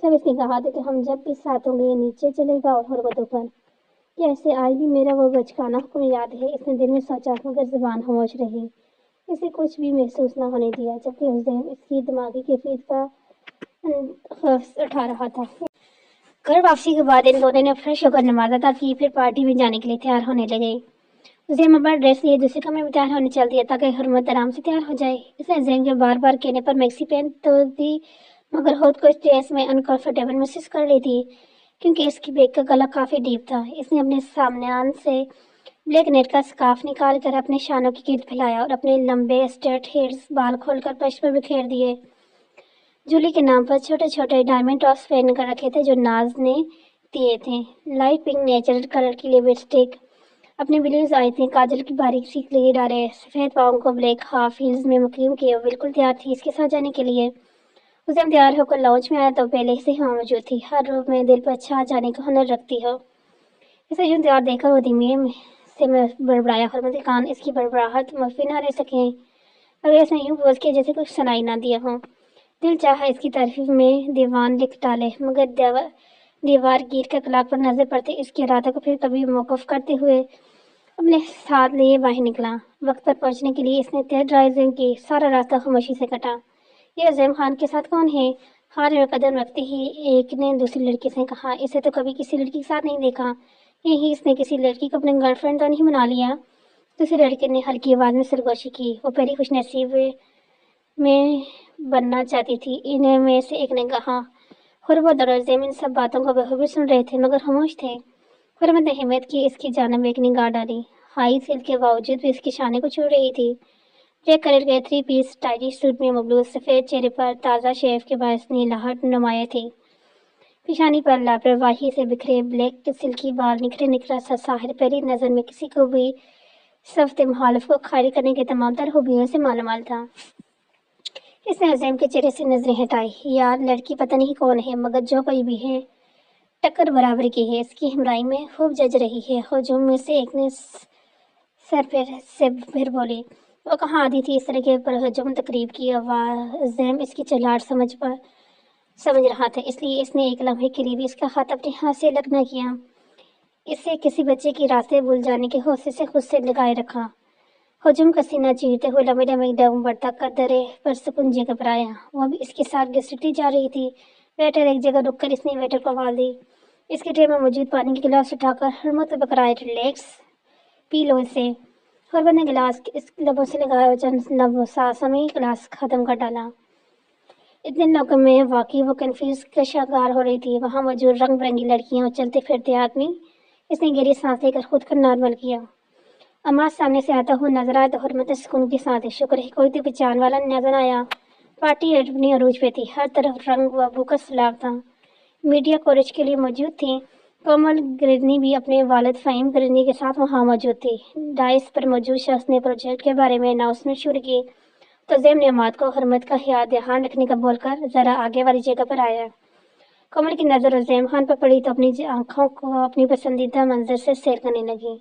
جب اس نے کہا تھا کہ ہم جب بھی ساتھ ہوں گے یہ نیچے چلے گا اور حرمت اوپر۔ کیا اسے آج بھی میرا وہ بچگانہ حکم یاد ہے؟ اس نے دل میں سوچا مگر زبان خاموش رہی۔ اسے کچھ بھی محسوس نہ ہونے دیا جبکہ زیم اس کی دماغی کیفیت کا خرف اٹھا رہا تھا۔ گھر واپسی کے بعد ان دونوں نے فریش ہو کر نماز ادا کی، پھر پارٹی میں جانے کے لیے تیار ہونے لگے۔ زیم اپنا ڈریس لیے دوسرے کمرے میں تیار ہونے چل دیا تاکہ حرمت آرام سے تیار ہو جائے۔ اس نے زیم کے بار بار کہنے پر میکسی پہن تو دی مگر خود کو اس ڈریس میں انکمفرٹیبل محسوس کر رہی تھی کیونکہ اس کی بیگ کا گلا کافی ڈیپ تھا۔ اس نے اپنے سامان سے بلیک نیٹ کا اسکارف نکال کر اپنے شانوں کے گرد پھیلایا اور اپنے لمبے اسٹریٹ ہیئرز بال کھول کر فرش پر بکھیر دیے۔ جولی کے نام پر چھوٹے چھوٹے ڈائمنڈ ٹاپس پہن کر رکھے تھے جو ناز نے دیے تھے۔ لائٹ پنک نیچرل کلر کی لپسٹک اپنے بلیوز آئی تھی، کاجل کی باریک سی کلی ڈالے، سفید پاؤں کو بلیک ہاف ہیلز میں مقیم کیے وہ بالکل تیار تھی اس کے ساتھ جانے کے لیے۔ زیم تیار ہو کر لاؤنج میں آیا تو پہلے سے ہی وہاں موجود تھی۔ ہر روپ میں دل پر چھا جانے کا ہنر رکھتی ہو۔ اسے یوں تیار دیکھ کر وہ دھیمے سے بڑبڑایا۔ حرمت کے کان اس کی بڑبڑاہٹ مخفی نہ رہ سکیں اگر اس نے یوں بوجھ کیا جیسے کچھ سنائی نہ دیا ہو۔ دل چاہا اس کی تعریف میں دیوان لکھ ڈالے مگر دیوار گیر کے اخلاق پر نظر پڑتے اس کے ارادے کو پھر کبھی موقوف کرتے ہوئے اپنے ساتھ لیے باہر نکلا۔ وقت پر پہنچنے کے لیے اس نے تیز ڈرائیونگ کی، سارا راستہ خاموشی سے کٹا۔ یہ عظیم خان کے ساتھ کون ہے؟ ہاتھ میں قدم رکھتے ہی ایک نے دوسری لڑکی سے کہا، اسے تو کبھی کسی لڑکی کے ساتھ نہیں دیکھا، یہی اس نے کسی لڑکی کو اپنے گرل فرینڈ تو نہیں بنا لیا؟ دوسری لڑکی نے ہلکی آواز میں سرگوشی کی، وہ پہلی خوش نصیب میں بننا چاہتی تھی۔ انہیں میں سے ایک نے کہا۔ حرمت اور عظیم ان سب باتوں کو بخوبی سن رہے تھے مگر خاموش تھے۔ حرمت نے ہمت کی اس کی جانب ایک نگاہ ڈالی۔ ہائی ہیل کے باوجود بھی اس کی شانے کو چھو رہی تھی۔ بلیک کلر کے 3 پیس اسٹائلش سوٹ میں مبلوط سفید چہرے پر تازہ شیو کے باعث نیلاہٹ نمایاں تھی۔ پیشانی پر لاپرواہی سے بکھرے بلیک سلکی بال نکھرا سا ساحر پہلی نظر میں کسی کو بھی صفت مخالف کو خالی کرنے کے تمام تر خوبیوں سے مالا مال تھا۔ اس نے عظیم کے چہرے سے نظریں ہٹائی۔ یار لڑکی پتہ نہیں کون ہے مگر جو کوئی بھی ہے ٹکر برابر کی ہے، اس کی ہمراہی میں خوب جج رہی ہے۔ ہجوم میں سے ایک نے سر پھر بولی۔ وہ کہاں آتی تھی اس طرح کے پرہجوم تقریب کی؟ عظیم اس کی چلاٹ سمجھ رہا تھا، اس لیے اس نے ایک لمحے کے لیے بھی اس کا ہاتھ اپنے ہاتھ سے الگ نہ کیا۔ اسے کسی بچے کی راستے بھول جانے کے حوصلے سے خود سے لگائے رکھا۔ ہجوم کا سینہ چیرتے ہوئے لمبے لمبے قدم بڑھتا قدرے پر سکون جگہ پر آیا۔ وہ بھی اس کے ساتھ گھسیٹتی جا رہی تھی۔ ویٹر ایک جگہ رک کر اس نے ویٹر کو آواز دی۔ اس کے ٹرے میں موجود پانی کی گلاس اٹھا کر حرمت کو بکرایا، ریلیکس پی لو اسے۔ حرمت نے گلاس اس لبوں سے لگایا اور چند لمحوں میں گلاس ختم کر ڈالا۔ اتنے لوگوں میں واقعی وہ کنفیوز کا شکار ہو رہی تھی۔ وہاں موجود رنگ برنگی لڑکیاں اور چلتے پھرتے آدمی۔ اس نے گہری سانس لے کر خود کو نارمل کیا۔ عماد سامنے سے آتا ہوا نظر آیا تو حرمت نے سکون کی سانس لی۔ شکر ہے کوئی تو پہچان والا نظر آیا۔ پارٹی اپنی عروج پہ تھی، ہر طرف رنگ و بو کا سیلاب تھا۔ میڈیا کوریج کے لیے موجود تھی۔ کومل گرجنی بھی اپنے والد فہیم گرجنی کے ساتھ وہاں موجود تھی۔ ڈائس پر موجود شخص نے پروجیکٹ کے بارے میں اناؤنسمنٹ شروع کی تو عظیم نے عماد کو حرمت کا دھیان رکھنے کا بول کر ذرا آگے والی جگہ پر آیا۔ کومل کی نظر عظیم خان پر پڑی تو اپنی آنکھوں کو اپنی پسندیدہ منظر سے سیر کرنے لگی۔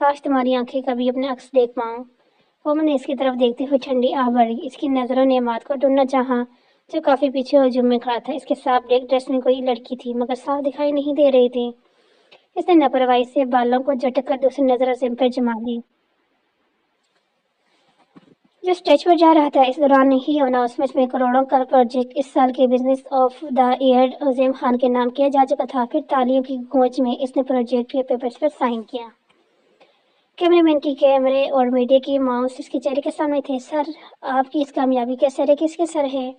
کاش تمہاری آنکھیں کبھی اپنے عکس دیکھ پاؤں۔ کومل نے اس کی طرف دیکھتے ہوئے ٹھنڈی آہ بھری۔ اس کی نظروں نے عماد کو ڈھونڈنا چاہا جو کافی پیچھے ہجوم میں کھڑا تھا۔ اس کے ساتھ بلیک ڈریس میں کوئی لڑکی تھی مگر صاف دکھائی نہیں دے رہی تھی۔ اس نے لاپرواہی سے بالوں کو جھٹک کر دوسری نظر عظیم پر جما لی جو اسٹیج پر جا رہا تھا۔ اس دوران ہی اناؤنسمنٹ میں کروڑوں کا پروجیکٹ اس سال کے بزنس آف دا ایئر عظیم خان کے نام کیا جا چکا تھا۔ پھر تالیوں کی گونج میں اس نے پروجیکٹ کے پیپرز پر سائن کیا۔ کیمرے مین کی کیمرے اور میڈیا کی ماؤس اس کے چہرے کے سامنے تھے۔ سر آپ کی اس کامیابی کا سر کس کے سر ہے؟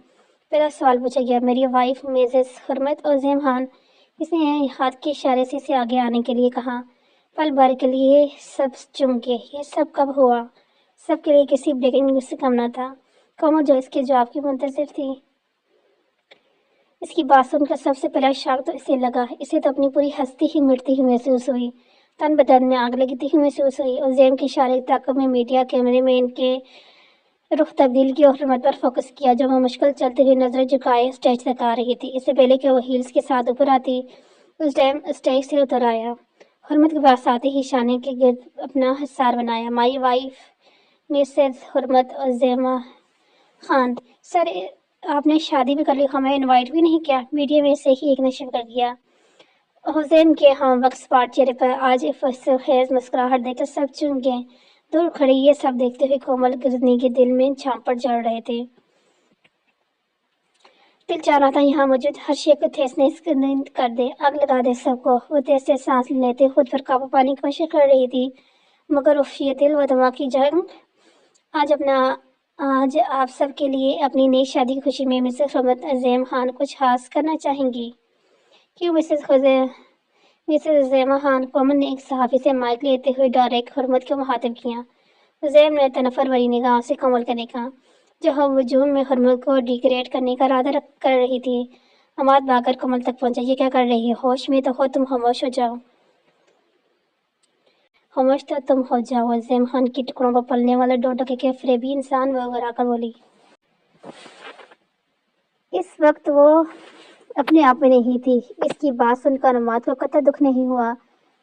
پہلا سوال پوچھا گیا۔ میری وائف میزز حرمت اور عظیم خان۔ اس نے ہاتھ کے اشارے سے اسے آگے آنے کے لیے کہا۔ پل بھر کے لیے سب چونکے۔ یہ سب کب ہوا؟ سب کے لیے کسی بریکنگ نیوز سے کم نہ تھا۔ کومل جو اس کے جواب کی منتظر تھی، اس کی بات سن کر سب سے پہلا شاک تو اسے لگا۔ اسے تو اپنی پوری ہستی ہی مٹتی ہوئی محسوس ہوئی، تن بدن میں آگ لگتی ہوئی محسوس ہوئی۔ عظیم کے اشارے کی طاقت میں میڈیا کیمرے مین کے رخ تبدیل کیا اور حرمت پر فوکس کیا جو وہ مشکل چلتے ہوئے نظریں جھکائے اسٹیج تک آ رہی تھی۔ اس سے پہلے کہ وہ ہیلز کے ساتھ اوپر آتی اس ٹائم اسٹیج سے اتر آیا۔ حرمت کے پاس آتے ہی شانے کے گرد اپنا حصار بنایا۔ مائی وائف مسز حرمت عظیم خان۔ سر آپ نے شادی بھی کر لی، ہمیں انوائٹ بھی نہیں کیا؟ میڈیا میں سے ہی ایک نے شکر کیا۔ حسین کے ہم وقت سپاٹ چہرے پر آج خیز مسکراہٹ دیکھ کر سب چونک گئے۔ دور کھڑی یہ سب دیکھتے ہوئے کومل گرجنی کے دل میں جھانپڑ جڑ رہے تھے۔ دل چاہ رہا تھا یہاں موجود ہر شے کو تھیس نیس کر دے، آگ لگا دے سب کو۔ وہ تیز تیز سانس لیتے خود پر قابو پانے کی کوشش کر رہی تھی مگر اف یہ دل و دماغ کی جنگ۔ آج آپ سب کے لیے اپنی نئی شادی کی خوشی میں مسز حرمت عظیم خان کچھ خاص کرنا چاہیں گی؟ کیوں مسز عظیم خان؟ کومل نے ایک صحافی سے مائک لیتے ہوئے ڈائریکٹ حرمت کو مخاطب کیا۔ عظیم نے تنفر بھری نگاہوں سے کومل کو دیکھا جو ہجوم میں حرمت کو ڈیکوریٹ کرنے کا ارادہ کر رہی تھی۔ عماد بھاگ کر کومل تک پہنچا۔ یہ کیا کر رہی ہے؟ ہوش میں تو ہو تم، خاموش ہو جاؤ۔ خاموش تو تم ہو جاؤ، عظیم خان کی ٹکڑوں پر پلنے والا 2 ٹکے کے فریبی انسان وہ گھبرا کر بولی۔ اس وقت وہ اپنے آپ میں نہیں تھی۔ اس کی بات سن کر عماد کو قطع دکھ نہیں ہوا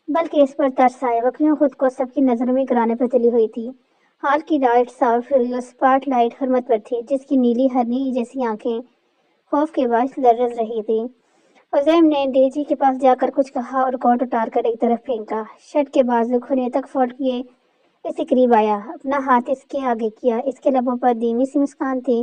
بلکہ اس پر ترس آیا۔ وہ کیوں خود کو سب کی نظروں میں گرانے پر تلی ہوئی تھی؟ ہال کی لائٹ صاف ہوئی اور سپاٹ لائٹ حرمت پر تھی جس کی نیلی ہرنی جیسی آنکھیں خوف کے باعث لرز رہی تھی۔ عظیم نے ڈیجی کے پاس جا کر کچھ کہا اور کوٹ اتار کر ایک طرف پھینکا۔ شرٹ کے بازو کھونے تک فولڈ کیے اس کے قریب آیا، اپنا ہاتھ اس کے آگے کیا۔ اس کے لبوں پر دھیمی سی مسکان تھی۔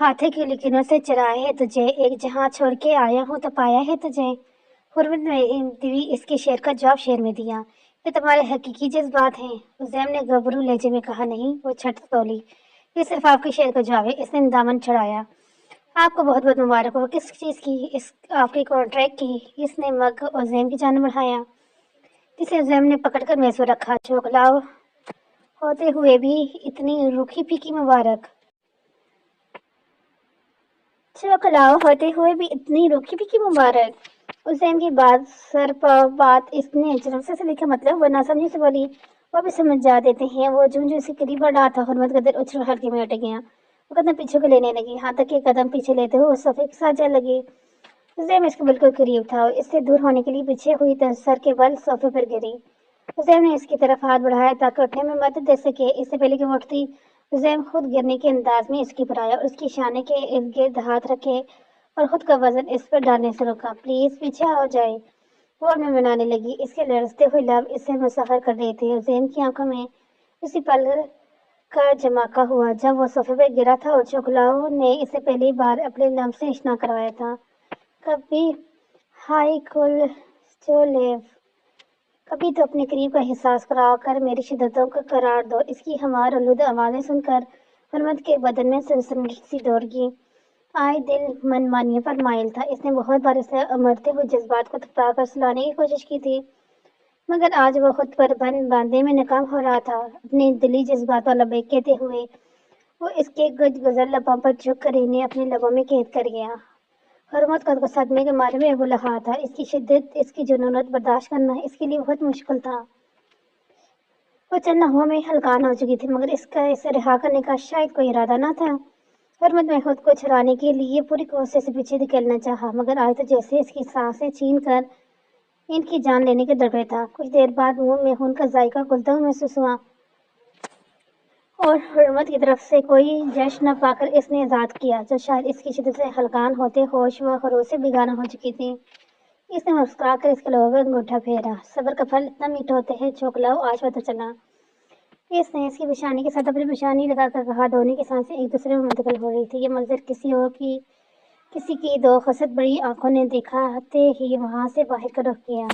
ہاتھے کی لکینوں سے چرائے ہے تجھے، ایک جہاں چھوڑ کے آیا ہوں تو پایا ہے تجھے۔ حرمت میں دیوی اس کے شعر کا جواب شعر میں دیا۔ یہ تمہارے حقیقی جذبات ہیں، عزیم نے گبرو لہجے میں کہا۔ نہیں، وہ چھٹ تولی، یہ صرف آپ کے شعر کا جواب ہے، اس نے دامن چڑھایا۔ آپ کو بہت بہت مبارک ہو۔ کس چیز کی؟ آپ کے کانٹریکٹ کی۔ اس نے مگ عزیم کی جانب بڑھایا، جسے عزیم نے پکڑ کر میز پر رکھا۔ چوکلاؤ ہوتے ہوئے بھی اتنی روکھی پھیکی مبارک۔ چوکلاؤ ہوتے ہوئے بھی اتنی روکھی پھیکی مبارک۔ عزیم کی بات اس نے جلسے سے لکھا، مطلب وہ نہ سمجھی سے بولی۔ وہ بھی سمجھ جا دیتے ہیں۔ وہ جوں اس کے قریب بڑھ رہا تھا، حرمت کا دل اچھل ہلکے میں اٹک گیا۔ وہ قدم پیچھے کو لینے لگی، یہاں تک کہ قدم پیچھے لیتے ہوئے اس صفحے کے ساتھ جا لگی۔ عزیم اس کے بالکل قریب تھا، اس سے دور ہونے کے لیے پیچھے ہوئی تو سر کے بل صوفے پر گری۔ عزیم نے اس کی طرف ہاتھ بڑھایا تاکہ اٹھنے میں مدد دے سکے۔ اس سے پہلے کہ وہ اٹھتی، عزیم خود گرنے کے انداز میں اس کی پر آیا اور اس کی شانے کے ارد گرد ہاتھ رکھے اور خود کا وزن اس پر ڈالنے سے روکا۔ پلیز پیچھے آ جائے، وہ اپنے منانے لگی۔ اس کے لرزتے ہوئے لب اسے مسخر کر رہے تھے۔ عزیم کی آنکھوں میں اسی پل کا جماکا ہوا جب وہ صوفے پر گرا تھا اور چوکلاؤ نے اسے پہلی بار اپنے لب سے اشنا کروایا تھا۔ کبھی ہائی کل چولیو، کبھی تو اپنے قریب کا احساس کرا کر میری شدتوں کا قرار دو۔ اس کی ہمار آلودہ آوازیں سن کر حرمت کے بدن میں سنسنی سی دوڑ گئی۔ آئے دل من مانی پر مائل تھا۔ اس نے بہت بار اسے امڑتے ہوئے جذبات کو تھپا کر سلانے کی کوشش کی تھی، مگر آج وہ خود پر بند باندھنے میں ناکام ہو رہا تھا۔ اپنے دلی جذبات پر لبیک کہتے ہوئے وہ اس کے گج گزر لبوں پر جھک کر انہیں اپنے لبوں میں قید کر گیا۔ حرمت کو صدمے کے مارے میں ابھر رہا تھا۔ اس کی شدت، اس کی جنونت برداشت کرنا اس کے لیے بہت مشکل تھا۔ وہ چند لمحوں میں ہلکان ہو چکی تھی، مگر اس کا اسے رہا کرنے کا شاید کوئی ارادہ نہ تھا۔ حرمت میں خود کو چھڑانے کے لیے پوری کوشش سے پیچھے دھکیلنا چاہا، مگر آج تو جیسے اس کی سانسیں چھین کر ان کی جان لینے کے در پہ تھا۔ کچھ دیر بعد منہ میں خون کا ذائقہ گھلتا ہوا محسوس ہوا اور حرمت کی طرف سے کوئی جشن نہ پا کر اس نے احاطہ کیا، جو شاید اس کی شدت سے ہلکان ہوتے ہوش و خروش سے بیگانہ ہو چکی تھی۔ اس نے مسکرا کر اس کے لبوں پر انگوٹھا پھیرا۔ صبر کا پھل اتنا میٹھا ہوتا ہے چوکلاؤ، آج پتہ چلا۔ اس نے اس کی پیشانی کے ساتھ اپنی پیشانی لگا کر کہا۔ دونوں کی سانسیں ایک دوسرے میں منتقل ہو رہی تھی۔ یہ منظر کسی کی دو خست بڑی آنکھوں نے دیکھتے ہی وہاں سے باہر کا رخ کیا۔